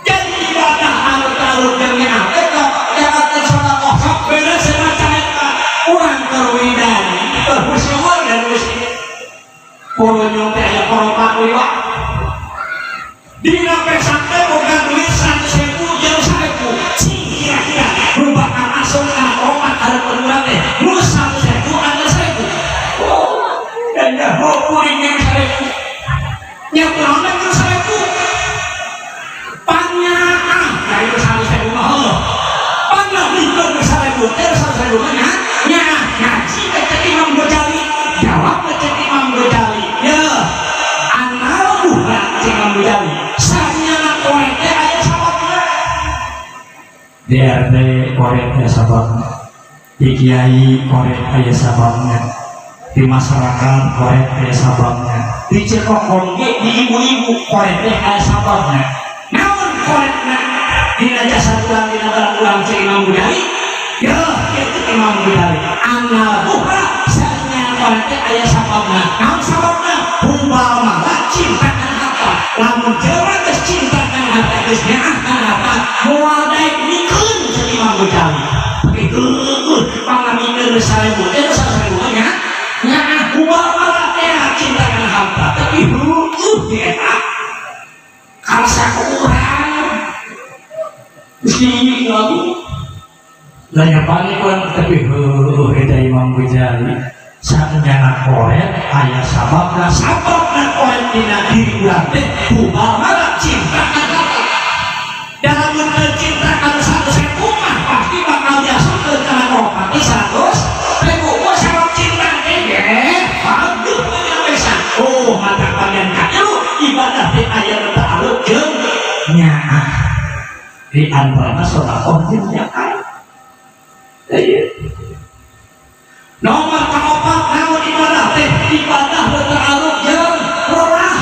jadi ibadah alur-alur jamiah kita jangan tersalah sok beres semacam itu kurang terwidan terhusyukur dan muslim polo nyonte aya polo pakui wak dina pesante boga duit 100.000 jeung 1.000 cing kira-kira rubakan asal anak opat ada penuran teh nu 100.000 ada 1.000 dan ya kuring yang 1.000 nya kurang yang 1.000 panyaah dari 100.000 mah panah mikir 1.000 100.000 nya ngaji kecek Imam Ghazali jawab kecek Imam Ghazali ya anak bukan Imam Ghazali sanyana korek aya sababna DRT korek aya sababna di kiai korek aya sababna di masyarakat korek aya sababna di Cikokong ge di ibu-ibu korek aya sababna namun korekna dina jasa tulang dina barang ulang si Imam Ghazali ya itu Imam Ghazali anak bukan korek aya sababna naon sababna umpama cinta kana harta lamun jelema geus cinta kana harta geus nyaah kana harta moal daek mikeun jeung Imam Ghazali begitu pangamikeun 1.000 1.000 nya nyaah umpama teh cinta kana harta Nanya paling kurang tapi kita Imam Ghazali sanjana korek ayah sababna korek dina diri urang teh kubamana cinta dalam cinta kalau satu sekumah pasti bakal diasukeun kana rohani 100 ribu sabab cinta bagus penyawesan mata kalian kayu ibadah di ayat ta'aluk jeung nyaah di antara sedekah jeung zakat. Nomor kaopat naon ibadah teh ibadah ta'aluk jeung rolah.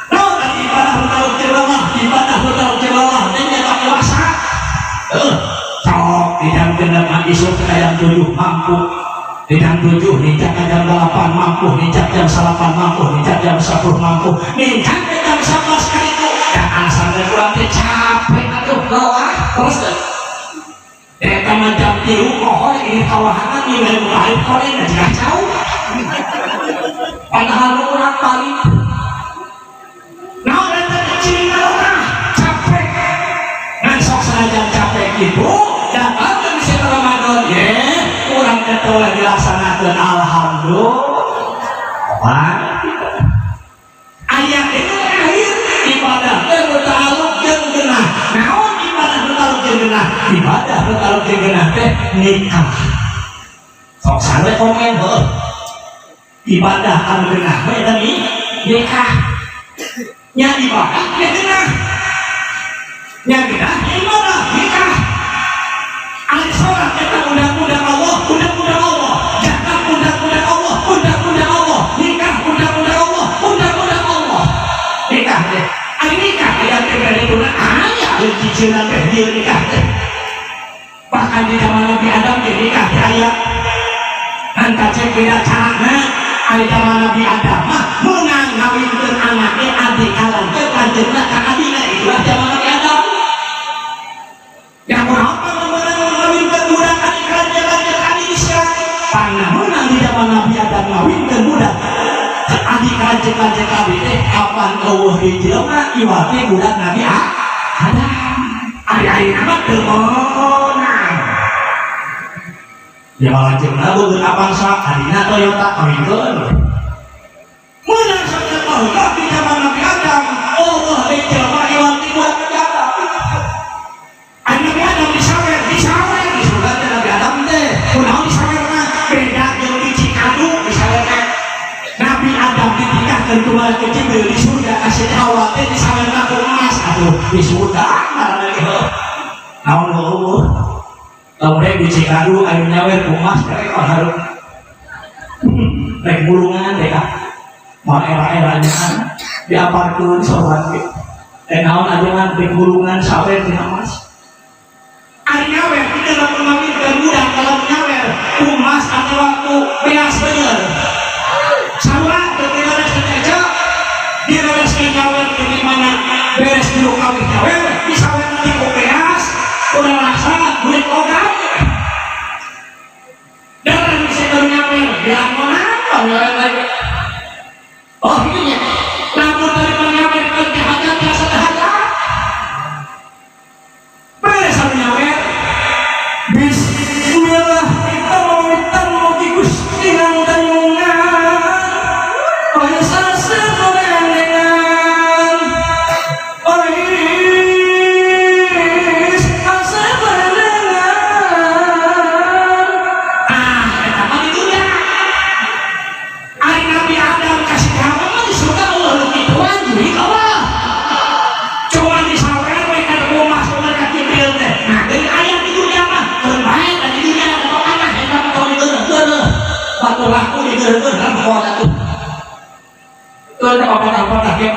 Naon ibadah ta'aluk jeung rolah? Ibadah ta'aluk jeung rolah teh nyaeta puasa. Sok didang genep isuk kayang 7 mampu. Didang 7 nincak jam 8 mampu, nincak jam 8 mampu, nincak jam 10 mampu, nincak jam 11 kali itu. Dan asal dan kurang capek atuh rolah. Terus kamu jam tiru kohor ini kawahanan ini mulai kohor ini tidak jauh padahal kurang balik nah dan terkecil orang capek dan sok saja capek itu datang ke musim Ramadan kurang ketua dilaksanakan alhamdulillah ayat itu akhir ibadah bertaluk jeung genah naon ibadah bertaluk jeung genah ibadah bertaluk jeung genah teh nikah sok sare komen heuh ibadah anu genah we tadi nikah nya ibadah nya genah nya genah ibadah nikah ari salat eta undang-undang Allah undang-undang Allah zakat undang-undang Allah undang-undang Allah nikah undang-undang Allah undang-undang Allah nikah teh ari nikah aya teh bari guna aya cicilan teh dieu nikah teh bahkan di zaman Nabi Adam teh nikah teh aya dan kacek beda carana ari zaman Nabi Adam mah meunang ngawinkeun anake adik kalan teh lanjeutna ka adina itulah zaman Nabi Adam yang berapa meunang ngawinkeun budak adik kalan lanjeut adik Isya pangna meunang di zaman Nabi Adam ngawinkeun budak adik lanjut abi teh kapan eueuh di jelema iwati budak Nabi Adam ari-ari nama teu meunang ya lanjutna beugeun Avanza adina Toyota kawinkeun meunang saja tahu tapi zaman Nabi Adam eueuh di jelema iwati budak Nabi Adam Nabi Adam disawer di surga teh Nabi Adam teh kunaon disawerna beda jeung di Cikadu disawerna Nabi Adam dinikahkeun ku malaikat Jibril di surga kasih Hawa teh disawerna ku emas atuh di surga ngaranna kieu naon eueuh lamun di Cikadu anu nyawer ku emas rek harum rek bulungan teh kah moal era-eranya diaparkeun sowan ge teh naon ajengan rek bulungan sawer tina emas ari nyawer tidak dapat ngawinkeun budak kalau nyawer ku emas atau waktu beas bener salah beres kerja dia beres nyawer di mana beres dulu kawin nyawer bisa nanti beres udah rasa duit ogat dan bisa nyawer bilang mana nyawer lagi oh ini ya namun dari nyawer ke hajat biasa hajat beres nyawer bismillah kita mau Gusti nang laku di geus-geus kota tuh. Teu apa-apa teh.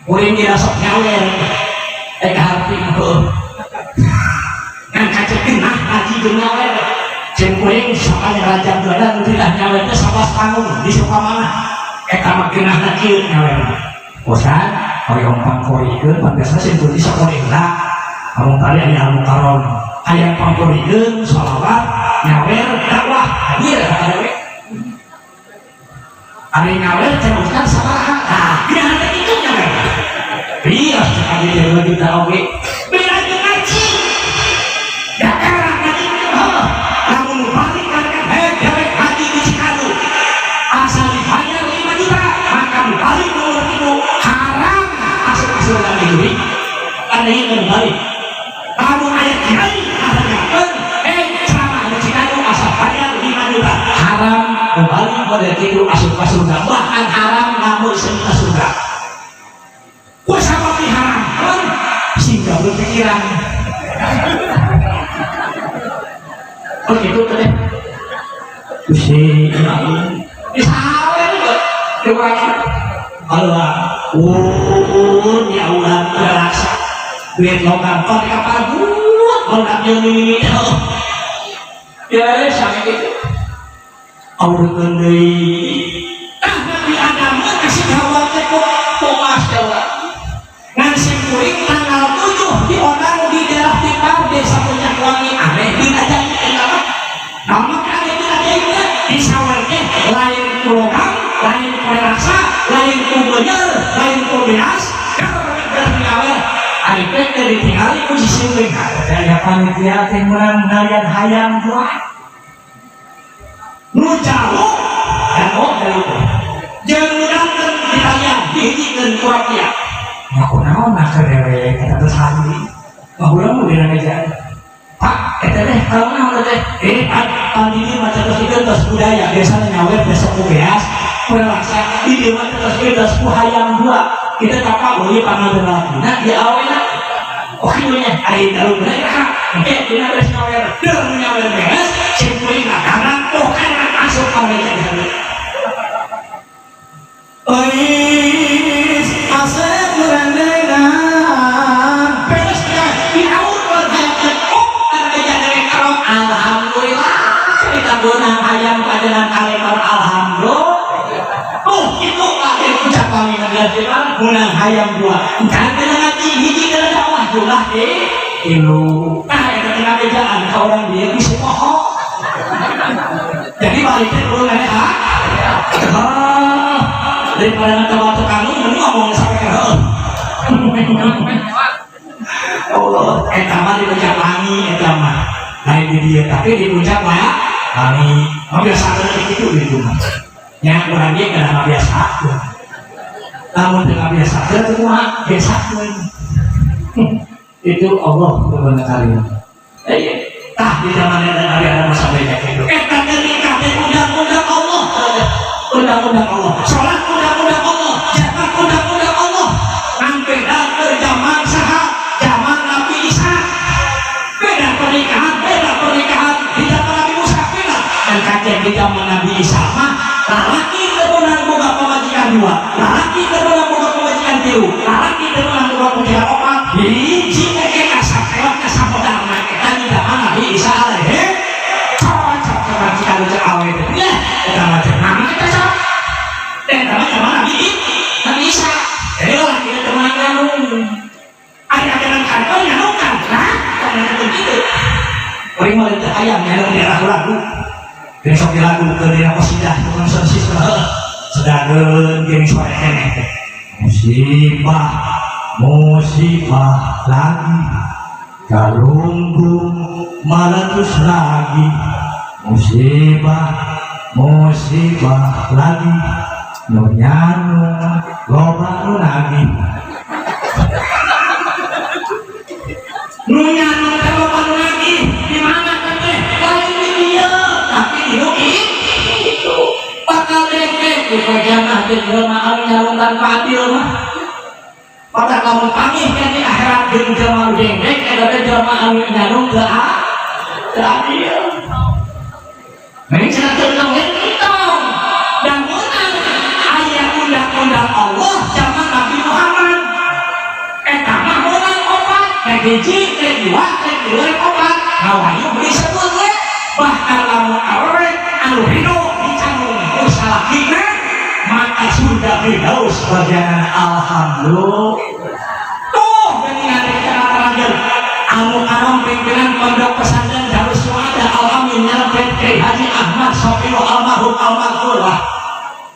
Kuring kira sok nyawer. Harti heuh. Ngan kacekeun nah haji jeung nyawer. Jeung kuring sakanya raja geuna tidak nyawer teh 11 tahun di Sukamana. Eta mah geunahna kieu nyawer. Bosan, hoyong pangkorikeun pantasna sing teu bisa korengna. Kamu tadi aya Al-Mukarram. Aya pangkorikeun shalawat, nyawer, dakwah. Ieu ada we. Ari nyawer cenah sabaraha? Nah, gimana itu nyawer? Iya, sekali dia 2 juta oge. Beda jeung ngaji. Da era model itu asup ke surga bahkan haram namun sehingga surga kuasa papi haram kan sehingga berpikiran begitu teh Gusti bisa juga coba Allah ya Allah terasa duit logam kau kapal buat logam yang ya sampai gitu Allah kendai Nabi Adam kasih kawan teko pomas jawa ngasih kuring tanggal 7 di orang di daerah Tipar desa Puncak Wangi aneh di ajaib kenapa nama aneh di ajaibnya di sawarnya lain program lain perasa lain kubener lain kubenas kalau Arifin dari tinggal itu sisir saya panitia temuran kalian hayang buat nu jauh dan dari itu jangan datang ditanya dihijikan kurang dia aku naon nak kedewe kata tersandi ngahulang mau dina meja pak kata deh kalau naon teh tadi ini macam terus itu terus budaya biasanya nyawer besok kubeas perasa di dia macam terus itu terus hayang dua kita dapat boleh panggil lagi nah dia awalnya oke-nya hari tahu mereka kita harus nyawer dan nyawer beres simpulin karena karena masuk oleh jadi ois asal merendena beresnya di awal berhayat ada jadi kalau alhamdulillah kita guna ayam padanan kalimat alhamdulillah itu akhir ucap kami nanti guna ayam dua kan kena ngaji hiji kena dakwah jumlah ilu itu tengah bejaan kau orang dia bisa pohon jadi baliknya dulu kan ya daripada nanti waktu kamu mending ngomong sampai ke Allah mah di puncak wangi mah lain di dia tapi di puncak wangi biasa ada itu di rumah yang kurang dia kena biasa namun dengan biasa ada semua biasa itu Allah benar kalian di zaman Nabi ada masa mereka itu undang-undang Allah undang-undang Allah sholat undang-undang Allah zakat undang-undang Allah sampai ke zaman sahab zaman Nabi Isa beda pernikahan di zaman Nabi Musa beda dan kajian di zaman Nabi Isa mah laki kebenaran boga pemajikan dua laki kebenaran boga pemajikan tilu laki kebenaran boga pemajikan opat hiji kasap lewat kasap pedang kita di zaman Nabi Isa alaihi cocok pemajikan ucap awet ya kita macam nama kita cocok dan zaman Nabi Isa jadi laki kebenaran nyanung ada kantor nyanungkan nah karena begitu orang mau lihat ayam nyanung di lagu besok di lagu ke daerah posidah tukang sosis sedangkan geng suara enek musibah lagi kalunggung meletus lagi musibah lagi nunyanu loba lagi nunyanu loba lagi di mana teh lain di dia tapi itu bakal dek di bagian akhir jelmaan nyarungkan fadil mah pada kamu pamih kan di akhirat jeung jelema dek ada jelema anu nyarung ke adil mending cenah teu ngentong dan menang aya undang-undang Allah zaman Nabi Muhammad eta mah menang opat hiji kedua opat ngawayu beli sebut we bahkan lamun awet anu hidup dicanung salah kita maka sudah firdaus bagian alhamdulillah tuh dengan cara terakhir anu pimpinan pondok pesantren Darus Suada Al-Amin nyerempet Kiai Haji Ahmad Sofiul almarhum almarhumah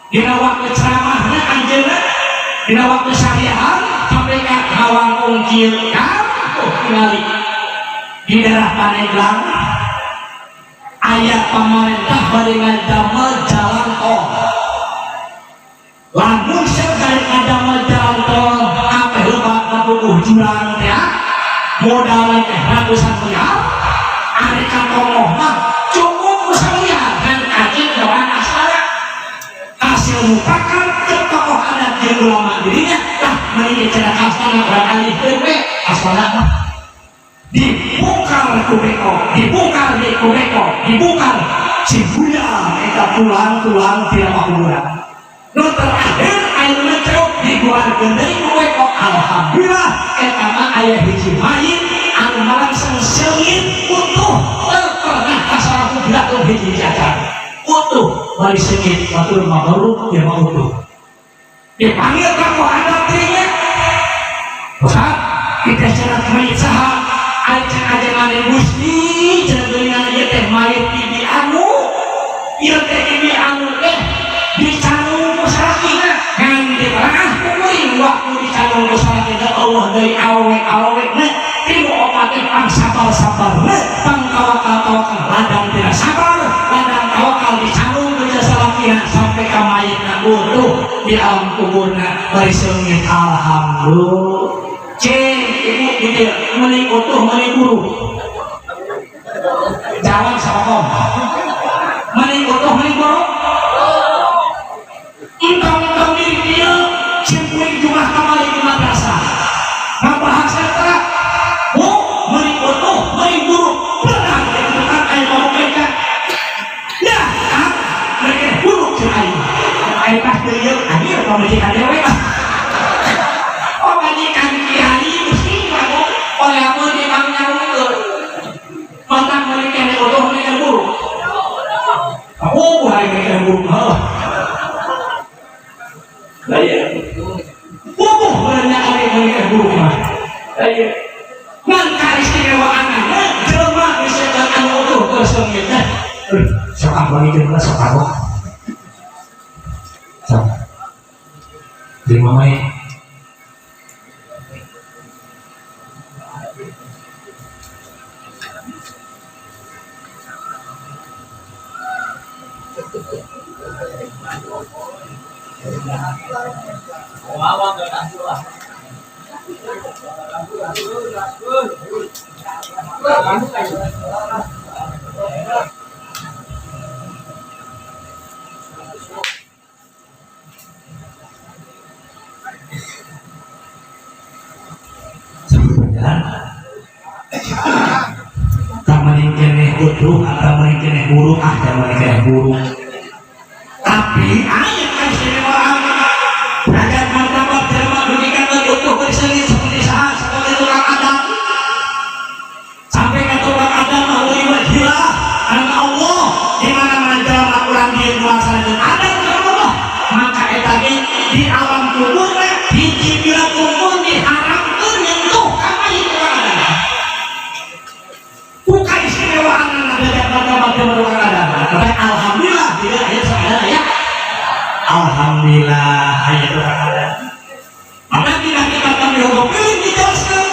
dina waktu ceramahnya anjeunna dina waktu syariah sampai ka Hawang Ungkil ningali di daerah Paneglang ayat pemerintah barengan damel jalan tol lamun sekali damel jalan tol apa hebat ngapukuh jurang ya modalnya ratusan miliar ada kantong mah cukup miliar dan kajian jalan asal dirinya tah meni cenah kasana barangkali dewe asana dibongkar ku beko dibongkar si buya eta tulang-tulang tidak makuburan nu terakhir air mencok dikeluarkeun deui ku beko alhamdulillah eta mah aya hiji mayit anu marangsang seungit utuh pernah kasaraku bilatung hiji cacar utuh bari seungit batur mabaruk dia mah utuh dipanggil kamu anak dirinya Ustaz kita jalan mayit saha aja ane gusti jalan dengan ieu teh mayit bibi anu ieu teh bibi anu teh dicanung ku sarakina ngan diperah kuring waktu dicanung ku sarakina Allah dari awek na tilu obatin pang sabar-sabarna pang tawakal ladang tidak sabar ladang tawakal dicanung ku sarakina sampai ka mayitna utuh di alam kuburna bari seungit alhamdulillah cing ibu ini meni utuh meni buru jawab sakom meni utuh meni buru entong diri dia simpuing jumlah kamali di madrasah ngabahas eta meni utuh meni buru benar ditentukan ayo ngomong mereka ya mereka buru cing ayo pas dia ayo pemajikan dewe majikan kiai mesti kamu oleh apa di bangnya ukur mantan mereka yang utuh mereka buruk aku bukan mereka yang buruk saya bubuh banyak mereka yang buruk saya nangka istimewaan jelma bisa datang utuh ke sengitnya sokak bagi jelma sokak lima main tapi ayat keistimewaan derajat martabat jelema berikan utuh bersengit seperti saha seperti tukang Adam sampai ke tukang Adam melalui wajilah karena Allah di mana jelema kurang dia kuasa Adam karena Allah maka etagi di alam kuburnya di cibiran kubur diharamkan nyentuh kamai tukang Adam bukan istimewaan derajat martabat jelema tukang Adam tapi alhamdulillah tidak ayat sekarang ya alhamdulillah ayat tukang Adam maka tidak kita kami hukum pilih dijelaskan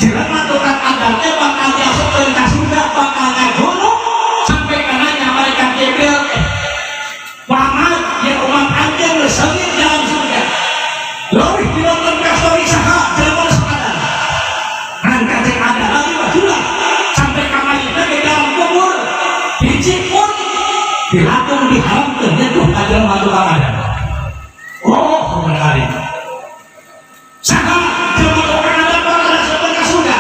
jelema tukang Adam teh bakal diasupkeun ka surga bakal ngagono sampai kananya malaikat Jibril Muhammad ya umat anjeun geus seungit jalan surga leuwih dinonton ka story saha jelema sekadar ngan kaceng ada lagi wajulah sampai ka mayitna di dalam kubur hiji pun dilatung diharamkeun nyentuh ka jelema tukang Adam oh benar saha jelema tukang Adam bakal diasupkeun ka surga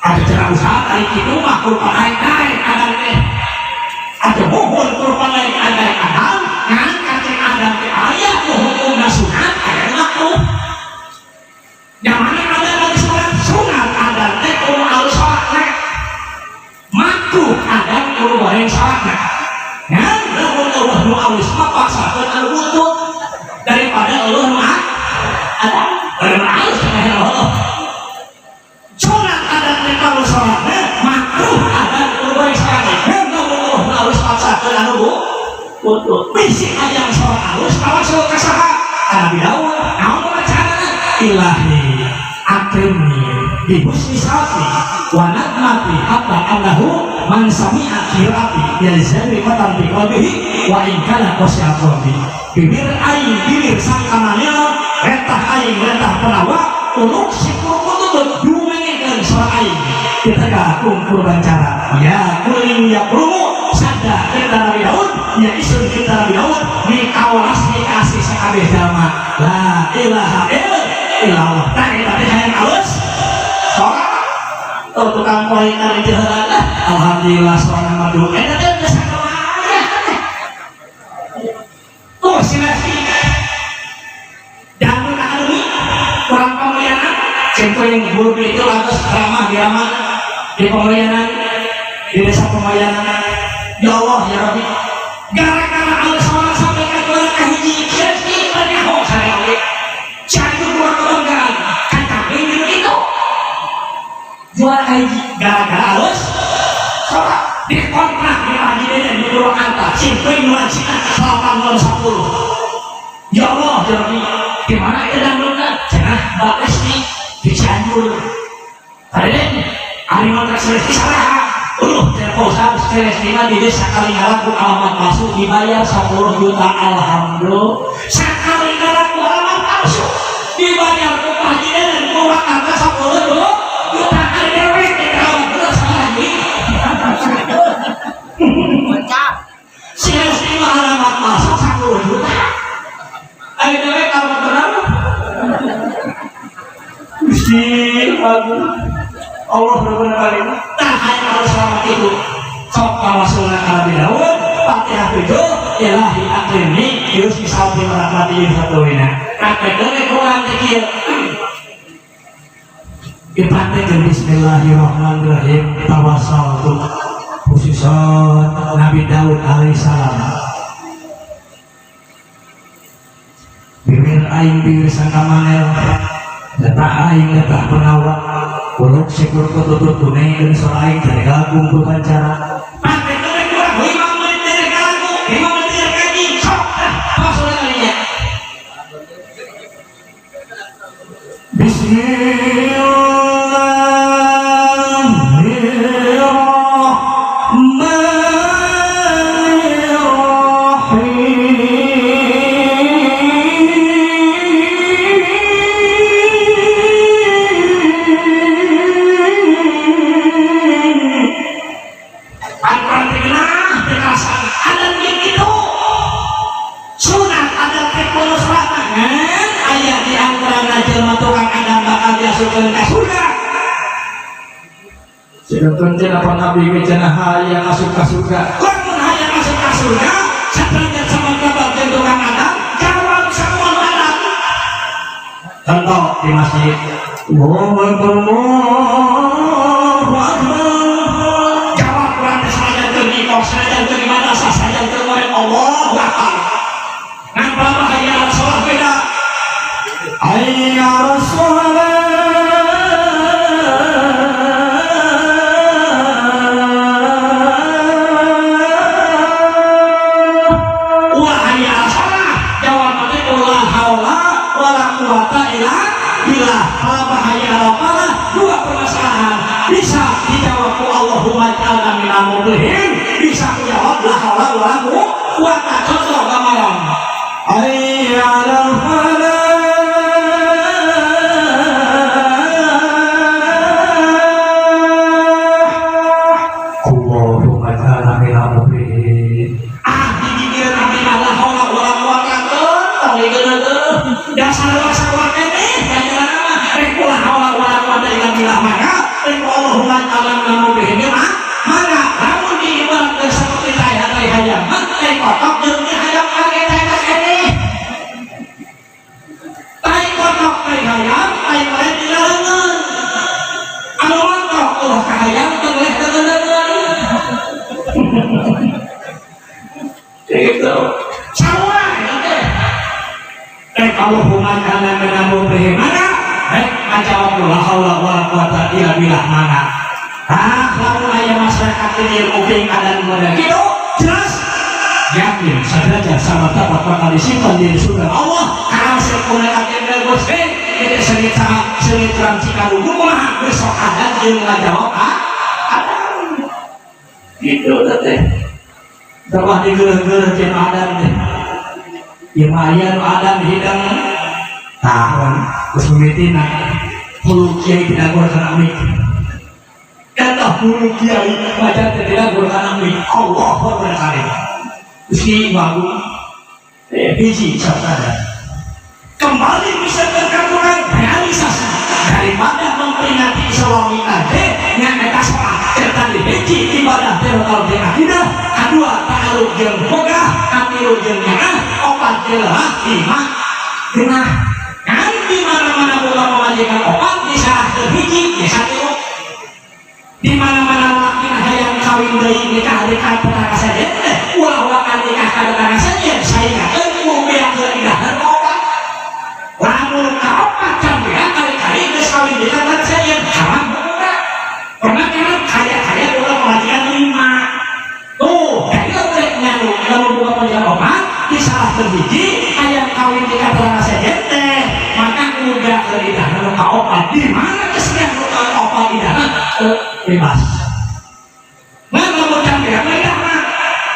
ada cara usaha tarik itu mah kurban naik Adam teh ada mohon kurban naik Adam ngan kaceng Adam teh aya nu hukumna sunat aya makruh yang mana ada lagi sunat Adam teh kudu alus salatna makruh Adam kudu bareng salatna ngan lamun Allah nu alus mah paksakeun anu butuh daripada Allah nu Adam bareng alus aya Allah sunat Adam teh kalau salatna makruh Adam kudu bareng salatna ngan lamun Allah nu alus paksakeun anu butuh bisi aya salat alus tawasul ka saha Nabi Daud naon bacana ilahi akrimni bi husni salati wa nadmati hatta annahu man sami'a qira'ati yalzami matan bi qalbihi wa in kana qasya qalbi bibir aing bibir sangkananya retah aing retah penawa uluk sikur kututut dumengekeun suara aing kita kumpul bancara ya kuling ya prumu sada kita Nabi Daud ya isun kita Nabi Daud dikawalas dikasih sakabeh jama la ilaha illallah tadi tadi hayang alus soalnya tuh tukang poin kali jalan alhamdulillah soalnya madu enak deh bisa kemana tuh silasi jangan akademi kurang pemuliaan contoh yang guru itu lantas ramah diaman di pemuliaan di desa pemuliaan ya Allah ya Rabbi gara-gara alus orang sampaikan kepada kahiji kira-kira nyaho saya cari keluar kebanggaan kan kami minum itu jual kahiji gara-gara alus soalnya dikontrak di Madinah di Purwakarta simpen nuan Cina 810 ya Allah ya Rabbi gimana itu dangdutnya cenah bagus nih di Cianjur tadi hari kontrak selesai salah terpaksa selesai di desa Kalingaraku alamat masuk dibayar 10 juta alhamdulillah sekali ngaraku alamat masuk dibayar ke Madinah dan Purwakarta 10 juta alhamdulillah dikawal terus lagi selesai alamat masuk 10 juta akhirnya kalau berapa Gusti Allah benar-benar kali nah hanya kalau selama itu sok kawasulna kalabi daun Fatihah itu ilahi akrimni yus isauti merahmati yusatuwina kakek kurang kecil dipraktekan bismillahirrahmanirrahim tawassaltu khususan Nabi Daud alaihissalam bibir aing bibir sangkamanel letak aing letak penawak uluk syukur kututut tunai dan soaing dari gabung bukan cara pakai tunai kurang 5 menit dari gabung 5 menit dari kaji sok apa sudah kalinya Sedangkan apa Nabi wajana hayang masuk ke surga lamun hayang masuk ke surga sepanjang sama kabar jentukan Adam jawab semua Adam contoh di masjid Allahu Akbar jawab berarti saja terima saja terima rasa saja terima Allahu Akbar nampak hayang sholat beda hayang sholat bisa dijawab Allahumma ja'alna minal muflihin bisa dijawab la haula wala quwwata contoh gamalan ayyalal falah Allahumma ja'alna minal muflihin dikir nabi la haula wala quwwata tong geuneuh dasar wasawa ini ganjaran rek la haula wala quwwata illa billah maka Allahumma ta'ala namu bihnya mana namun di ibarat seperti saya hayam tai kotok jeung hayam kage ini tai kotok tai hayam tai mare di leungeun anu mangkok ulah ka hayam teu leh leungeun gitu sawa Allahumma ta'ala namu bihnya mana jawab la haula wala quwwata illa billah mana lamun aya masyarakat ini kuping ada di mana gitu jelas yakin sadrajat sama dapat bakal disimpan di surga Allah karena sepuluh agen dan Gusti itu sengit terang cikadu kumaha besok ada jeung ngajawab ada gitu teh telah digeuleuh-geuleuh jeung Adam teh ieu mah aya nu Adam hidang tahun kusumitina hulu kiai tidak berkenan mik kata hulu kiai baca tidak berkenan mik Allah berkenan Gusti bagus biji sabda kembali bisa terkabulkan realisasi daripada memperingati suami ade yang eta soal tadi hiji ibadah terutama di akidah, kedua ta'aluk jeung boga, katilu jeung nyana, opat jelah lima genah. Kan di mana-mana boga memajikan opat bisa hiji bisa tilu. Di mana-mana laki hayang kawin deui nikah dekat petaka saja, ulah-ulah nikah kadang saja saya eueuh beakeun idahan opat. Lamun ka opat cambean kali-kali geus kawin deui kadang saja haram boga. Pernah kan kaya-kaya ulah memajikan lima. Tuh, kaya boleh nyanu lamun boga memajikan opat disalah terbiji hayang kawin dekat petaka saja teh, maka udah idahan ka opat. Di mana kesediaan opat idahan? Bebas. Mana mau campuran mereka mah?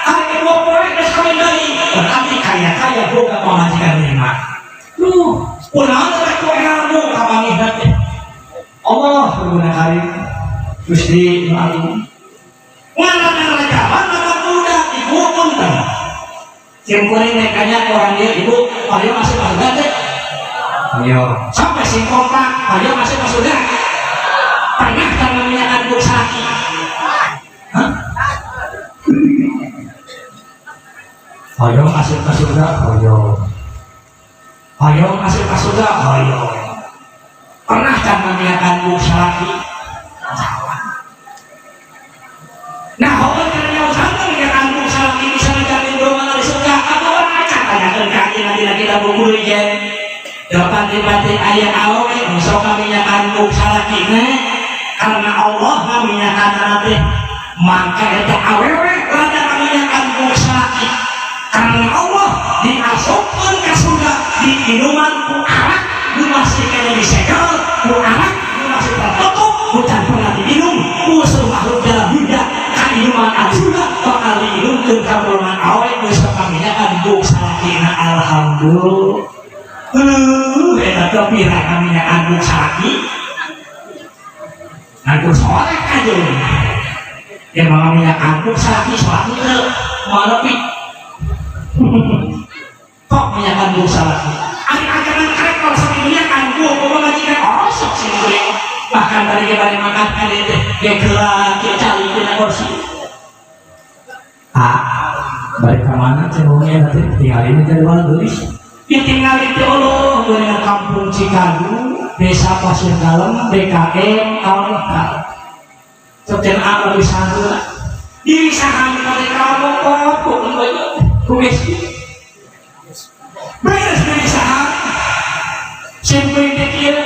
Hari kedua proyek dah kawin dari. Berarti kaya boga pemajikan lima. Lu, pulang dari koramu kapan ibadah? Allah berguna kali. Gusti Agung. Mana raja, mana muda, ibu pun kan. Cempurin nekanya orang dia ibu, ayo masih masuk deh. Ayo. Sampai singkompak, ayo masih masuk deh. Pernah kan namanya anduk sakit? Hah? Ayo masuk ke surga, ayo. Ayo masuk ke surga, ayo. Pernah kan namanya anduk sakit? Nah, kalau ternyata usaha namanya anduk sakit bisa menjamin doa dari surga, apa orang katanya kaki lagi dalam buku ijen. Dapat-dapat ayat awe, besok kami nyakan anduk sakit karena Allah ngaminyakan nanti maka itu awewe rada ngaminyakan musaki karena Allah diasupkan ke surga di minuman ku arak ku masih kena disegel ku arak ku masih tertutup ku can pernah diminum ku suruh makhluk dalam dunia kan minuman al surga bakal diminum ke kabulungan awe besok ngaminyakan musaki na alhamdulillah eta kepira ngaminyakan musaki aku soleh aja yang mengambilnya aku selagi sholat itu malepi kok menyakan dosa lagi akhir-akhiran karek kalau sebenarnya aku mengajikan osok sih bahkan dari kemarin makan ada dia gerak dia cari punya kursi balik kemana cenderungnya nanti tinggalin aja luar gelis ditinggalin di Allah dengan kampung Cikadu Desa Pasir Dalem, DKM, Al-Mukhtar Sejen A lebih satu diri saham mereka mokot kumis beres diri saham simpel dikir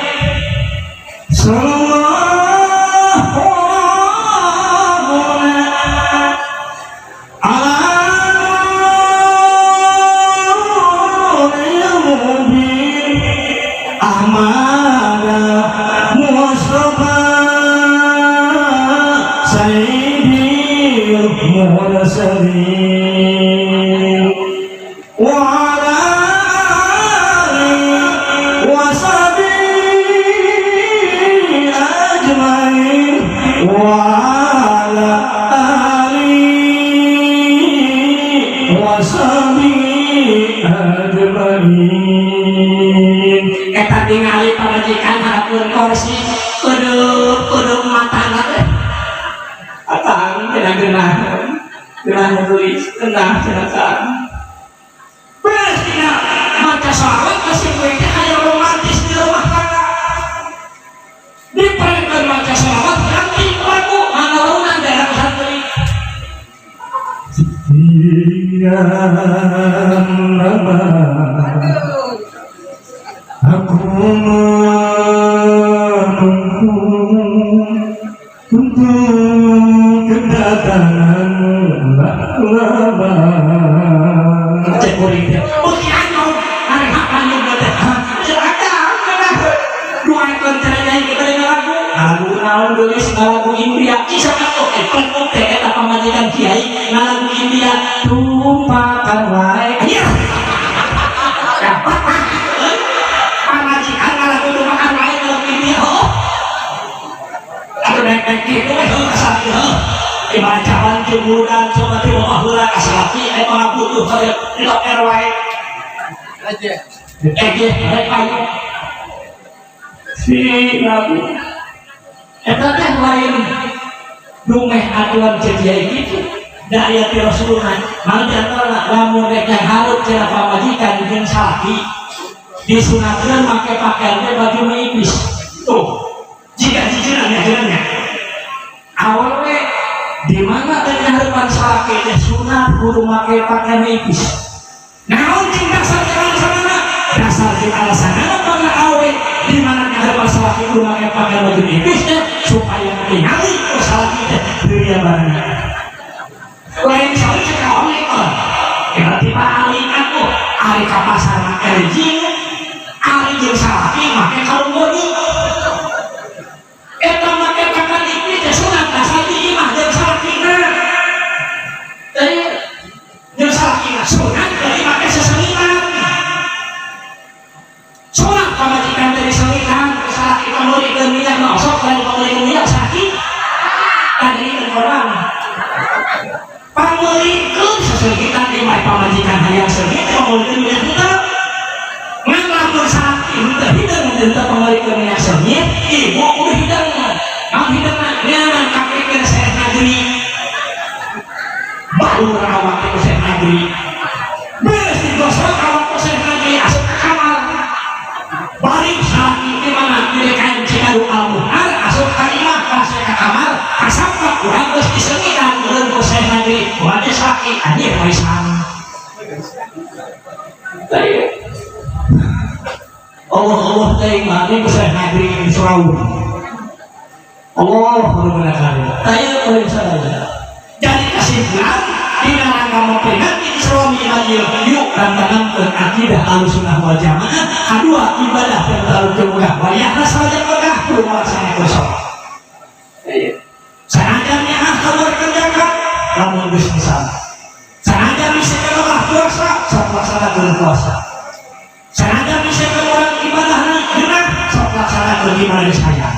tingali pamajikan harapun kursi kudu matana teh atang genah tulis genah cenah beres tina maca salawat kasih kuenya aya romantis di rumah tangga diperintah maca salawat ganti lagu manaunan daerah santri aku menunggu untuk kedatanganmu lama. Cek kuring dia. Oke anu, hari apa nih berarti? Cerita, dua ekor cerita yang kita dengar lagu naon geus lagu India. Kisah aku penuh teh eta pamajikan kiai lagu India. Lupakan wae. Aya. Naik gitu kasar dibacakan kemudian coba tiba bahula kasar laki emang butuh kalau tidak RW aja mereka si Nabi eta teh lain dumeh aturan jadi gitu dari ati Rasulullah mangga diantara lamun rek yang harus cenah pamajikan jeung salaki disunatkeun make pakaian teh baju nipis tuh jika jijeunanya awal we di mana teh harupan salaki teh sunat kudu make pakaian nipis naon jeung dasar alasanna dasar jeung alasanna karena awe di mana harupan salaki kudu make pakaian baju nipis teh supaya tingali salaki teh dunia barang lain sekali cekak oleh tiba-tiba alih aku alih ke pasar make jing alih jeung salaki make kalung bodi eta make pakaian nipis teh sunat dasar di imah jeung salakina teh jeung salakina sunat dari make seselinan sunat pamajikan dari selinan salaki pamulikeun minyak nosok dan pamulikeun minyak sakit tadi orang pamulikeun sesugitan di mai pamajikan hayang seugit pamulikeun minyak henteu ngan lamun salaki henteu hideung henteu pamulikeun minyak seugit ibu kudu hideung naon hideungna nyaman kapikeun Syekh Negeri baru awak ku Syekh Negeri beres digosok awak ku Syekh Negeri asup ka kamar balik salaki di mana di kain Cikaru Al-Muhar asup ka imah pas ka kamar kasampak urang geus diseungitan urang ku Syekh Negeri urang teh salaki anjeun waisan Allah teh mati ku Syekh Negeri Surau Allah benar-benar tanya boleh saja jadi kesimpulan di dalam kamu peringati Islami Majil yuk rantangan akidah Ahlussunnah wal Jamaah kedua ibadah yang terlalu kemudah wayahna saja megah kudu melaksanakan kosong sanajannya kamu kerjakan lamun geus misalna sanajan bisa kamu puasa sok laksanakeun puasa sanajan bisa kamu orang ibadahna geunah sok laksanakeun ibadah geus hayang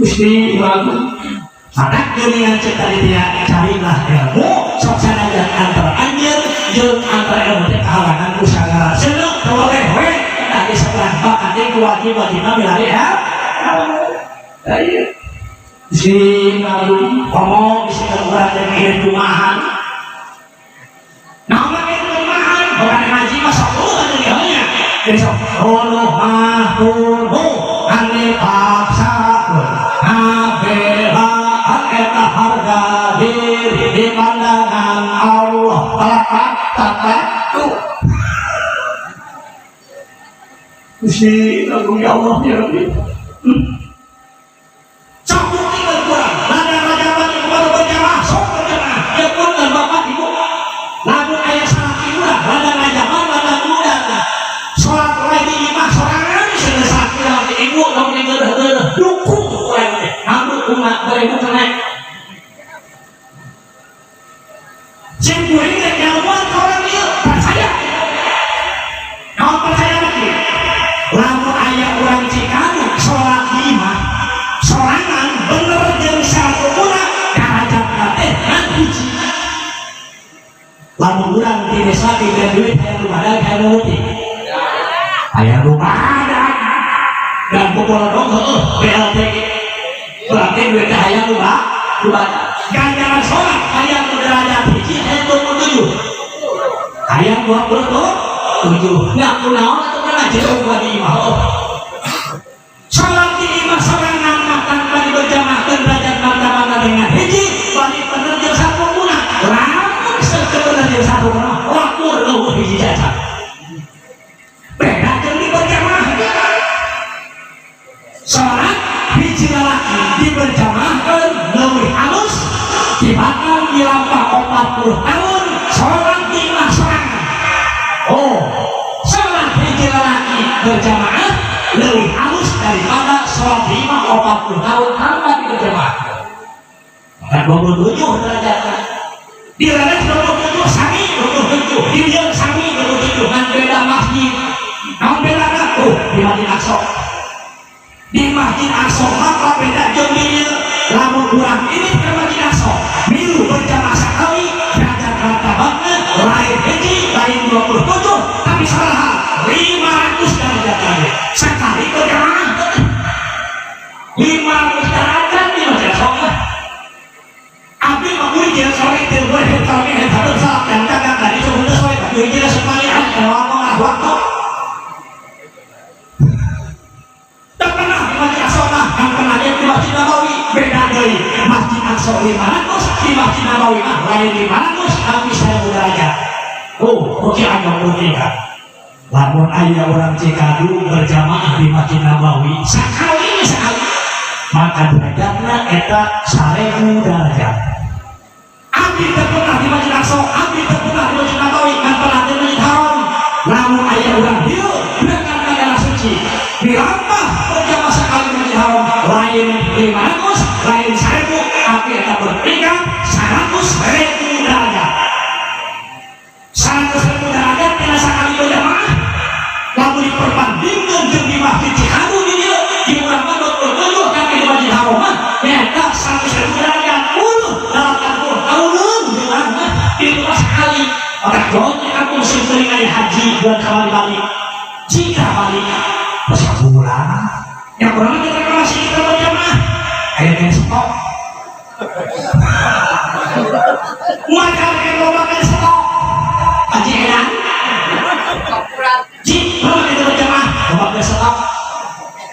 Gusti Ibu anak geningan cek tadi dia carilah ilmu sok sanajan antara anjeun jeung antara ilmu teh kahalangan ku sagala seuneu toleh we tadi sebelah bakat teh kewajiban milari ya ayo si ngalu ngomong di sini urang teh kieu rumahan naon we rumahan bukan ngaji mah sok ada dianya jadi sok Allah mahfuzu ane paksakeun abela eta harga diri di pandangan Allah tata Gusti Agung ya Allah ya Rabbi cabut tinggal kurang raja-raja kepada berjamaah sok berjamaah ya pun dan bapak ibu lalu ayah salat ibulah raja-raja pada muda sholat lagi imah sorangan sudah salat ibu dong yang gerah-gerah dukung namun umat beribu kena cemburin dan jauhan orang dia percaya kau percaya lagi lamun ayah orang Cikaru sholat lima sorangan bener jeung satu muna karajat kateh ngan puji lamun urang di desa tiga duit hayang lumadan hayang nuruti hayang lumadan dan pukul dong BLT berarti duitnya hayang lumadan ganjaran sholat hayang derajat hiji hayang 27 hayang 27 nggak kunaon atau kena jeruk di imah sholat di imah sorangan tanpa diberjamaahkan derajat martabatna dengan hiji balik bener jeung satu muna lamun sekebener jeung satu muna lakur leuwih hiji jajan beda jeung diberjamaah sholat hiji lalaki diberjamaahkan leuwih halus dibakar dilampah 40 tahun sholat di imah sorangan sholat hiji lalaki berjamaah lebih halus daripada sholat di imah 40 tahun tanpa berjamaah dan 27 derajatnya di derajat 27 sami 27 di dia sami 27 dengan beda masjid namun beda di Masjid Aqsa di Masjid Aqsa maka beda jeung di lamun urang ini ke Masjid Aqsa milu berjamaah sekali derajat martabatna lain hiji lain 27 tapi salah Aqsa 500, di Masjid Nabawi lain 500, tapi 1000 derajat. Oke anda bertiga. Lamun ayah orang Cikadu berjamaah di Masjid Nabawi sekali, maka derajatnya eta 1000 derajat. Abdi terpernah di Masjid Aqsa, abdi terpernah di Masjid Nabawi, kan pernah di Masjid Haram. Lamun ayah orang dia berangkat ke daerah suci, dirambah berjamaah sekali di Masjid Haram, lain 500, lain 1000, tapi eta bertiga 100.000 derajat. 100.000 derajat tidak sekali berjamaah. Lalu diperbandingkan dengan di Masjid Cikadu di orang Bandung bertujuh kami di Masjid Haram, nyata 100.000 derajat. Dalam tahun dengan itu sekali. Orang jauhnya aku musim kali haji buat kembali balik. Jika balik sebulan, yang kurang kita masih kita berjamaah. Akhirnya stop. Macam yang lobakan stop. Haji edan. Jika belum kita berjamaah, lobakan stop.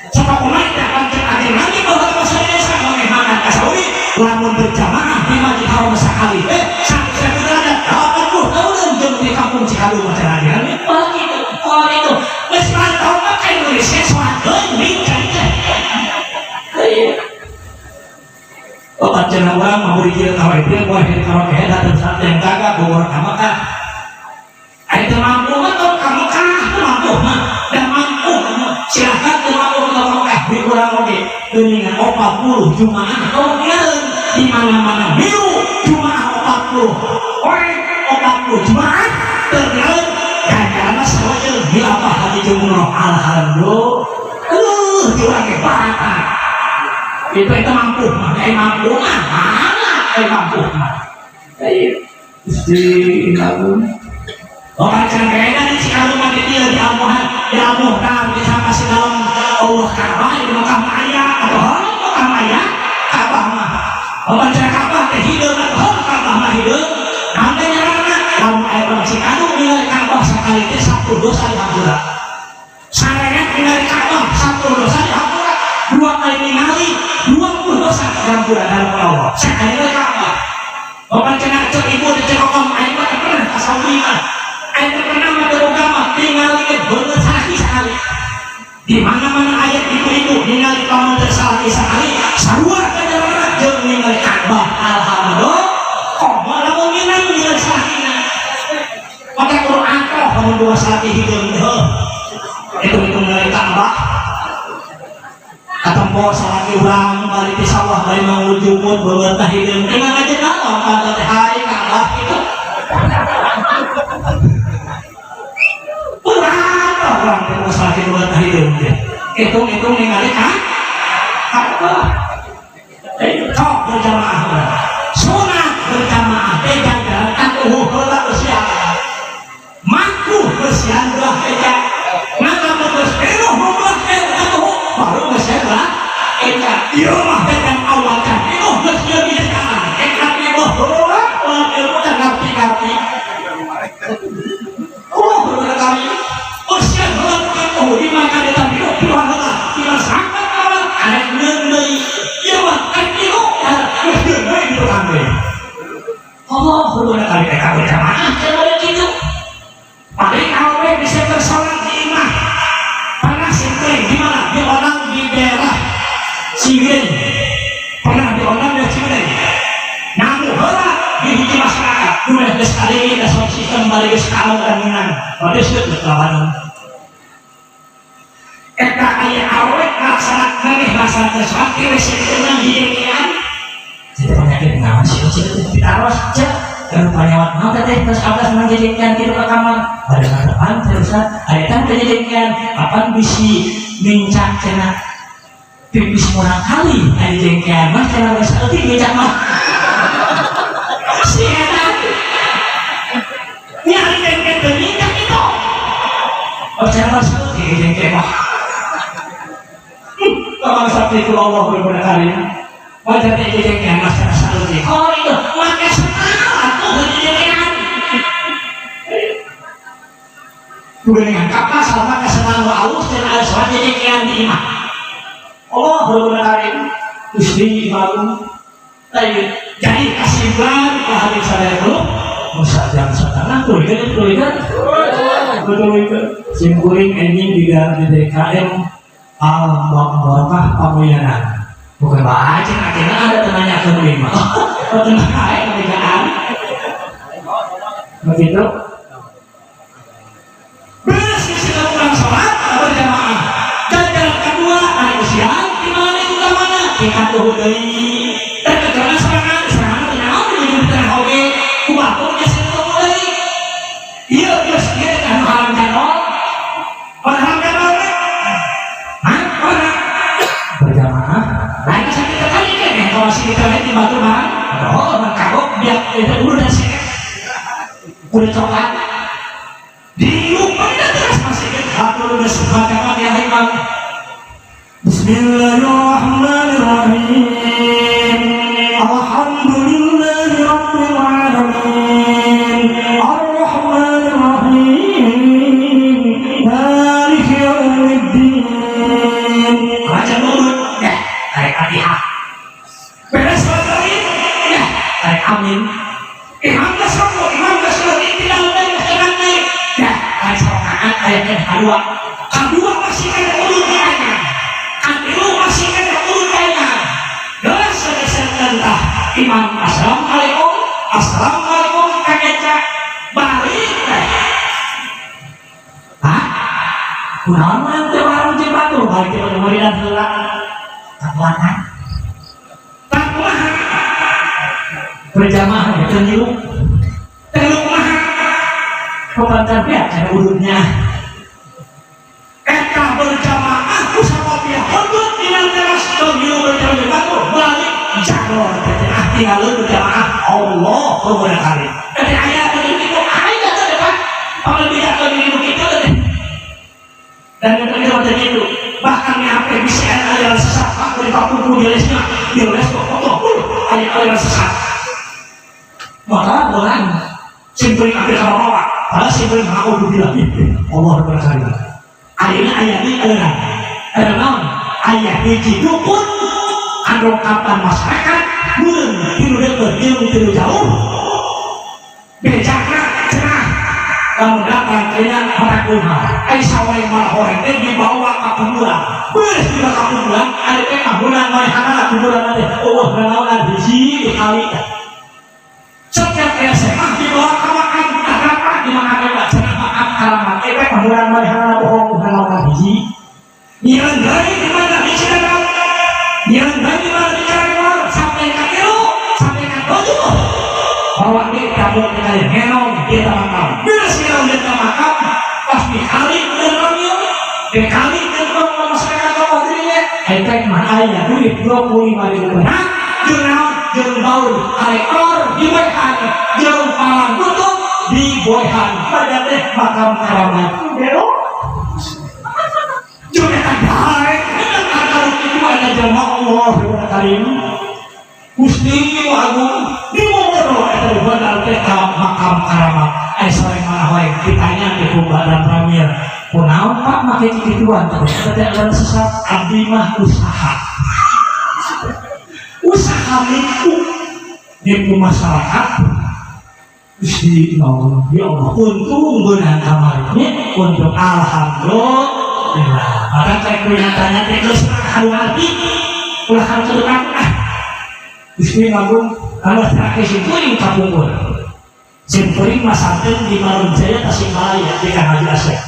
Stop umat akan terjadi lagi bahwa masa desa mengemangan kasawi. Lamun berjamaah di Masjid Haram sekali, 100.000 derajat, 80 tahun jam di kampung Cikadu macam lagi. Kalau itu, meskipun tahun pakai Indonesia suatu bincang. Obat jenang orang mau dikira kawai dia, boleh kalau kehedat dan saat yang kagak bawa kamakah. Itu mampu atau kamakah mampu dan mampu silahkan mampu kamakah di kurang lebih dengan 40 Jumaah atau di mana-mana minggu Jumaah 40 Jumaah terjalan dan karena saja di apa hati jumroh alhamdulillah diulangi banget itu mampu mampu di Inabun orang cengkehnya di Cikadu mati dia di Al-Muhtar bisa kasih dalam Allah Ka'bah di Mekah Maya atau Mekah Maya Ka'bah mah orang Ka'bah teh hidup atau Ka'bah mah hidup namanya anak dalam air orang Cikadu nilai Ka'bah sekali itu 1 dosa dihampura sarayat nilai Ka'bah 1 dosa dihampura 2 kali ningali 20 dosa dihampura dalam Allah sekali nilai Ka'bah orang cengak cek ibu di cek om air pernah asal lima air pernah beragama ningali bener sekali di mana-mana ayat ibu-ibu ningali paman tersalah sekali sarua kejalan jeung ningali Ka'bah alhamdulillah kok malah menginang ningali salahina maka Quran kok paman dua salati hideung itu ningali Ka'bah katempo salati urang balik di sawah bari mangujumut bebeutah hideung ingat aja naon pada teh hai Ka'bah itu orang terus lagi buat hidup hitung ningali Ka'bah kau berjamaah sunat berjamaah jalan atuh heula usia mampu bersian belah eja ngana terus belah atuh baru bersian belah eja ieu mah dengan awal kan itu geus lebih sekarang ekat ieu orang ilmu dan ngerti berkali usia melakukan di maka dia tak hidup Tuhan Allah kita sangat awal ada ngendai ya makan itu ngendai itu kami Allah berkali mereka berjamaah jangan begitu paling awal bisa bersolat di imah pernah simpling di mana di orang di daerah Ciwidey pernah di orang di Ciwidey namun orang di hiji masyarakat dunia sekali ada sistem balik sekarang dan menang pada sudah berlawanan eta ayah awet laksana maneh laksana sesuatu resep dengan hidean jadi penyakit ngawas sih ditaruh saja kalau penyawat mau teh terus atas menjadikan kita ke kamar pada depan terus ada kan penjadikan apa bisi mincak cina pipis murang kali ada jengkean mah cina bersalti mincak mah si enak nyari jengkean berminyak itu oh cina bersalti jengkean mah kalau seperti itu Allah berbeda kali wajar dijadikan masyarakat salji kalau itu maka sekarang tuh dijadikan dengan kapal sama kesenangan Allah dan ada suara jadikan di imah Allah berbeda kali Gusti Imagung Jadi kesimpulan Pak Habib saya itu musajam satana tulikan betul itu simpuling ending di DKM al-Mu'ammah Pamuyanan bukan baca akhirnya ada tenanya ke lima tenang aja kerjaan begitu beres isi kurang sholat berjamaah dan jalan kedua naik siang di mana itu mana kita tuh dari dan kecuali serangan ternyata di tengah hobi kubakunya situ mulai iya terus dia kan halang janol orang janol berjamaah naik sakit kali kan kalau sih kita lihat di batu bang oh mengkabuk biar itu udah sih udah coklat di rumah ini terus masih kan udah sebagaimana ya imam Bismillahirrahmanirrahim Alhamdulillahi Rabbil Alamin Ar-Rahmanirrahim Maliki Yawmiddin baca nurut ya tarik Fatihah beres lagi ya tarik amin imam kesuruh tidak naik ya tarik sokaan ayat kedua masih ada urutannya kedua masih ada urutannya jelas selesai tentang imam assalamualaikum kakek balik kunaon teh warung jeung batu balik ke murid dan heula takwanan berjamaah teu mah pembantar pihak ada urutnya eta berjamaah kusama pihak untuk dina teras teu berjamaah batu balik jalur teh tinggal berjamaah Allah kemudian kali dari ayat itu ayat teh depan kalau tidak lebih begitu dan yang terjadi waktu itu bahkan yang HP BCN adalah sesat aku di papuku di lesnya di les kok ayat sesat maka bulan simpulin ambil sama bawa padahal simpulin aku bilang Allah berkali akhirnya ayat ini ada naon ayat ini dukun kapan masyarakat belum tidur jauh bejaknya cenah kamu datang kayaknya orang rumah sawai malah orang itu dibawa ke kuburan beres dibawa ke kuburan ada kuburan mana kuburan ada Allah berlawan biji dikali setiap SMA dibawa ke makam apa di mana ada cenah makam halaman kuburan mana bohong berlawan biji yang dari di mana bicara yang dari di mana bicara sampai ke kilo sampai ke tujuh bawa dia kabur ke kalian henong dia makam beres henong dia makam pas dikali dikali dengan masyarakat kau dirinya efek mana ya duit 25.000 benar jeung baul ekor diboyhan jeung palang butuh diboyhan pada teh makam keramat bero jeung eta daek kalau itu ada jamaah Allah karim Gusti Agung di motor eta benar teh makam keramat sore mana wae ditanya di Badan Pramil kunaon Pak make kituan ternyata sesat abdi mah usaha itu di masyarakat Gusti Allah ya Allah untung beunang kamarnya untuk alhamdulillah maka cek nyatanya terus hati ulah harus dekat Gusti Agung kalau terakhir simpuling kapungkur simpuling masakan di Marunjaya Tasikmalaya di Haji Asep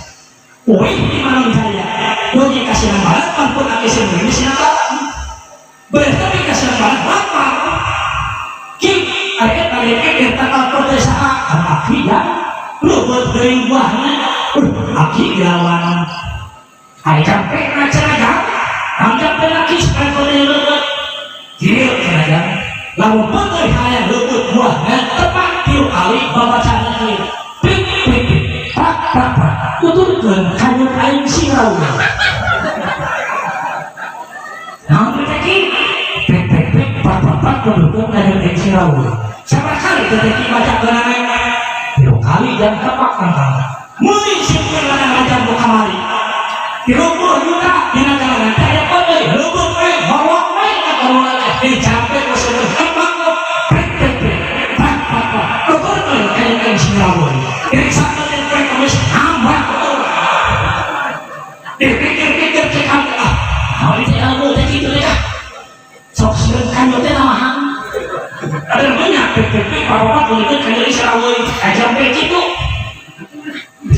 woi di Marunjaya dogi kasih barat ampun ake simpuling di sini berarti kasih barat apa ki ayat takal perdesaan kan aki ya lu berdering buahnya aki gawan ayat sampai ngacaraga anggap lagi sekarang berdering kira kira lalu betul kaya lebut buahnya tepat tiap kali babacana kali pik pik pik pak pak pak tutupkan kayu aing sirau nah berarti pik pik pik pak pak pak tutupkan kayu aing sirau siapa kali berarti baca kenangan tiap kali dan tepat kantang mulai simpan kenangan dan bukamari tiap juga dina kenangan kaya pada lebut bawa baik atau dicapai keseluruhan ada banyak pek bapak untuk kaya Israel aja pek itu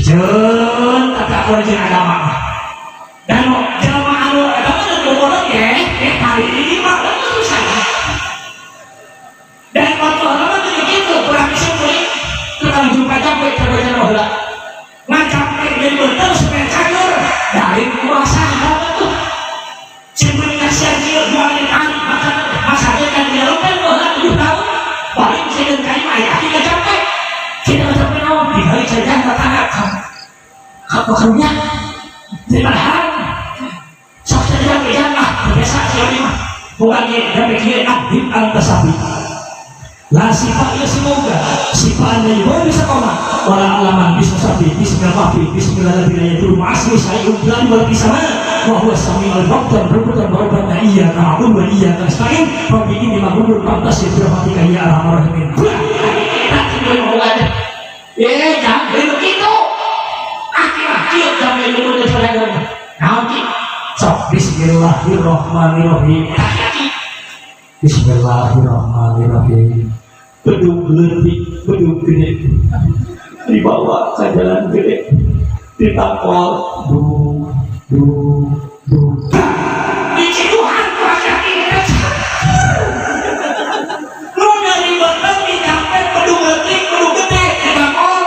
jen tapi aku rajin agama dan jelma anu agama dan bobolan ya hari ini mah urusan dan waktu agama itu begitu kurang bisa boleh tukang jumpa capek terbaca rohla nggak capek dari betul supaya cager dari kuasa agama tuh sebenarnya siang jualin anak makan masaknya kan dia lupa rohla 7 tahun paling bisa dan kain ayah tidak capek tidak capek nawan di hari saja tetangga kamu karunya terima hal sok saja berjalan biasa sekali mah bukannya dan pikir abdim al-tasabi lah sifat ya semoga sifatnya juga bisa koma wala alaman bisa sabi bismillahirrahmanirrahim itu masih saya udah berpisah bahwa sami al-baktan berbutan berbutan iya na'bud wa iya nasta'in rabbi ini maghfurun pantas ya berhati kaya arhamar-rahimin jangan begitu akhir-akhir sampai dulu dan selesai nanti sok bismillahirrahmanirrahim bismillahirrahmanirrahim beduk gede dibawa ke jalan gede ditangkol Tuhan kuasa ini lu dari batang dinyampe beduk gede ditangkol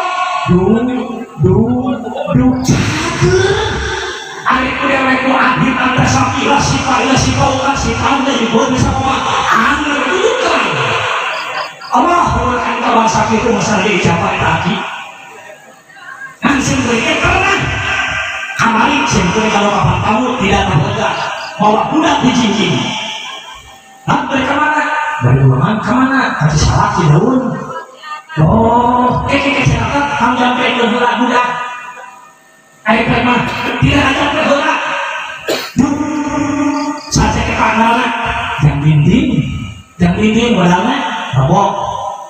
hari kuda mereka adil antara sapilah sifat dibuat bisa anak itu kan Allah mengatakan kawan sakit itu masalah dicapai tadi kan simpulnya pernah kemarin simpulnya kalau kapan kamu tidak terlega bawa budak di jinjing mereka mana? dari ruangan kemana? kasih salah si daun kesehatan kamu sampai ke budak ayo mah tidak ada bergerak saja ke kanan yang dinding wadahnya rabok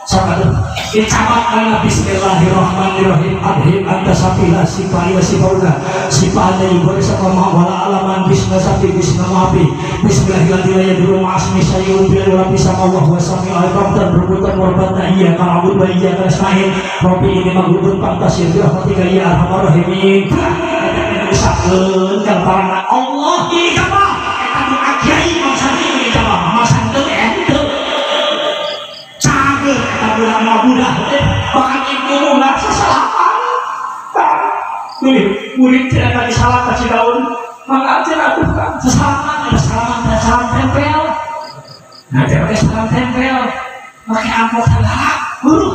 sahabat dicabat karena bismillahirrahmanirrahim adhim anta sapilah sifaya sifauga sifanya ibu sama wala alaman bismillahirrahmanirrahim dulu ma'asmi sayyid bila walapi sama Allah wa sami al-rab dan berbutan warbatna iya ka'abud wa iya ka'asnahin Rabbi ini maghfurun pantas ya birahmati kaya arhamar-rahimin disahkan yang parana Allah ini jamaah kita mengakiai maksudnya ini jamaah maksudnya itu cager kita bilang mudah bahkan ibu nggak sesalahan murid tidak akan disalah kasih daun maka tidak bukan sesalahan ada salam tempel nah pakai salam tempel pakai amplop salah guru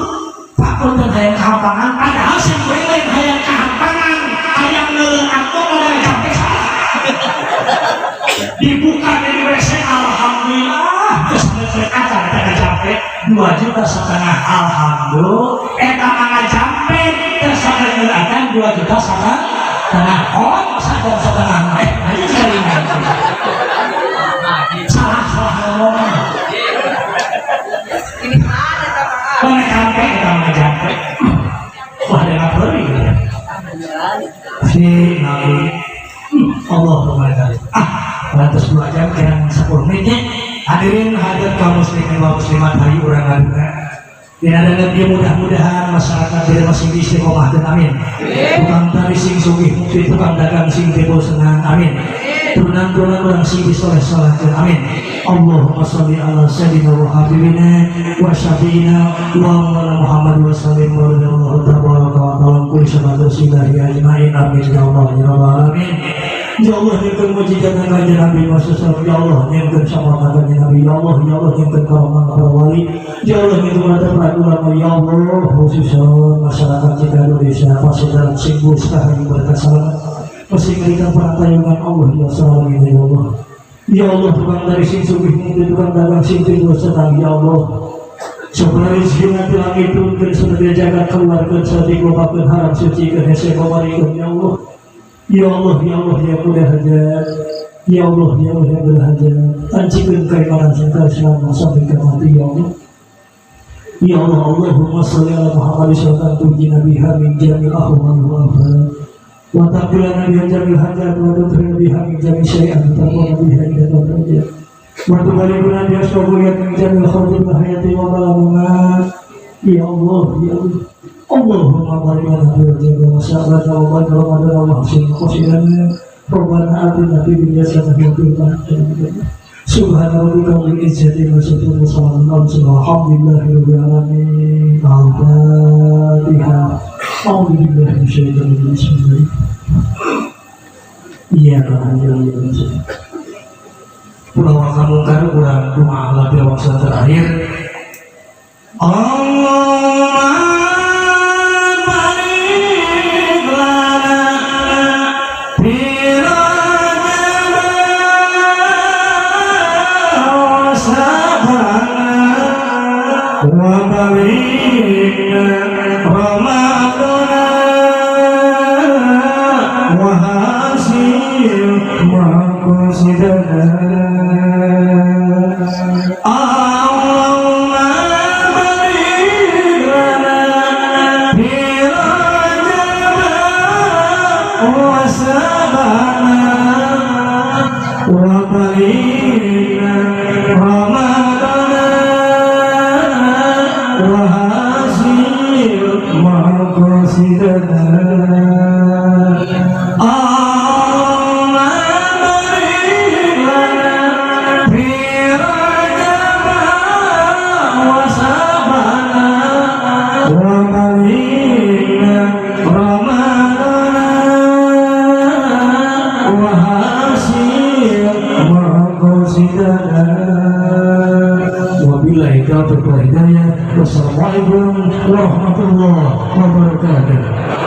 pak pun yang kehampangan padahal yang lain yang kehampangan yang ngelengatuk ada yang sampai salah dibuka dari WC alhamdulillah terus berkata ada sampai 2,5 juta alhamdulillah manga sampai terus akan 2,5 juta setengah aja sekali salah ngomong Ini mana tak mana sampai kita manga sampai wah ada apa lagi si nabi Allah berkata lantas 2 jam yang 10 menit hadirin hadir kaum muslimin wa muslimat hari urang ngaduna dan ada lebih mudah-mudahan masyarakat dari masing istiqomah dan amin tukang tari sing sugih mukti tukang dagang sing tebo senang amin turunan-turunan orang sing disoleh-soleh dan amin Allahumma salli ala sayyidina wa habibina wa syafiina wa mawlana Muhammad wa sallim wa radiyallahu tabaraka wa ta'ala kulli syabadu silahi ajma'in amin ya Allah ya rabbal alamin ya Allah nyimpen mujizat kanjeng Nabi Muhammad ya Allah nyimpen sama kanjeng Nabi ya Allah nyimpen karunia para wali ya Allah nyimpen para ulama ya Allah khususnya masyarakat kita Indonesia fasilitas singgung sekali berkesan masih berikan perantayungan Allah ya selalu ya Allah ya Allah tukang dari sing sugih mungkin tukang dagang sing tidur senang ya Allah sebenarnya rezeki nanti langit turunkan sebenarnya jaga keluarga sadi gobakan haram suci ke hese komarikum ya Allah ya Allah ya Allah ya mudah hajat ya Allah ya Allah ya mudah hajat tancikan keimanan serta selama sampai ke mati ya Allah ya Allah Allahumma salli ala Muhammad sallallahu alaihi wasallam min jami'il ahwal wa afal wa taqbilana bi jamil hajat wa tudrina biha min jami' syai'an tarquna biha ila darajat وتبلغنا بأشرفية من جميع خلق الحياة والممات يا الله يا الله اللهم بارك لنا في رجب وشعبان وبارك رمضان وحسن قصيرنا ربنا آتنا في الدنيا حسنة وفي الآخرة حسنة سبحان ربك رب العزة عما يصفون وسلام على المرسلين والحمد لله رب العالمين الفاتحة أعوذ بالله من الشيطان الرجيم بسم الله إياك نعبد وإياك نستعين Pulau Kamungkar kurang doa lapi waktu terakhir Allahumma barik lana fi rajabana wa sabana wa balikna ramadana wa hasil maqsidana Wassalamualaikum warahmatullahi wabarakatuh.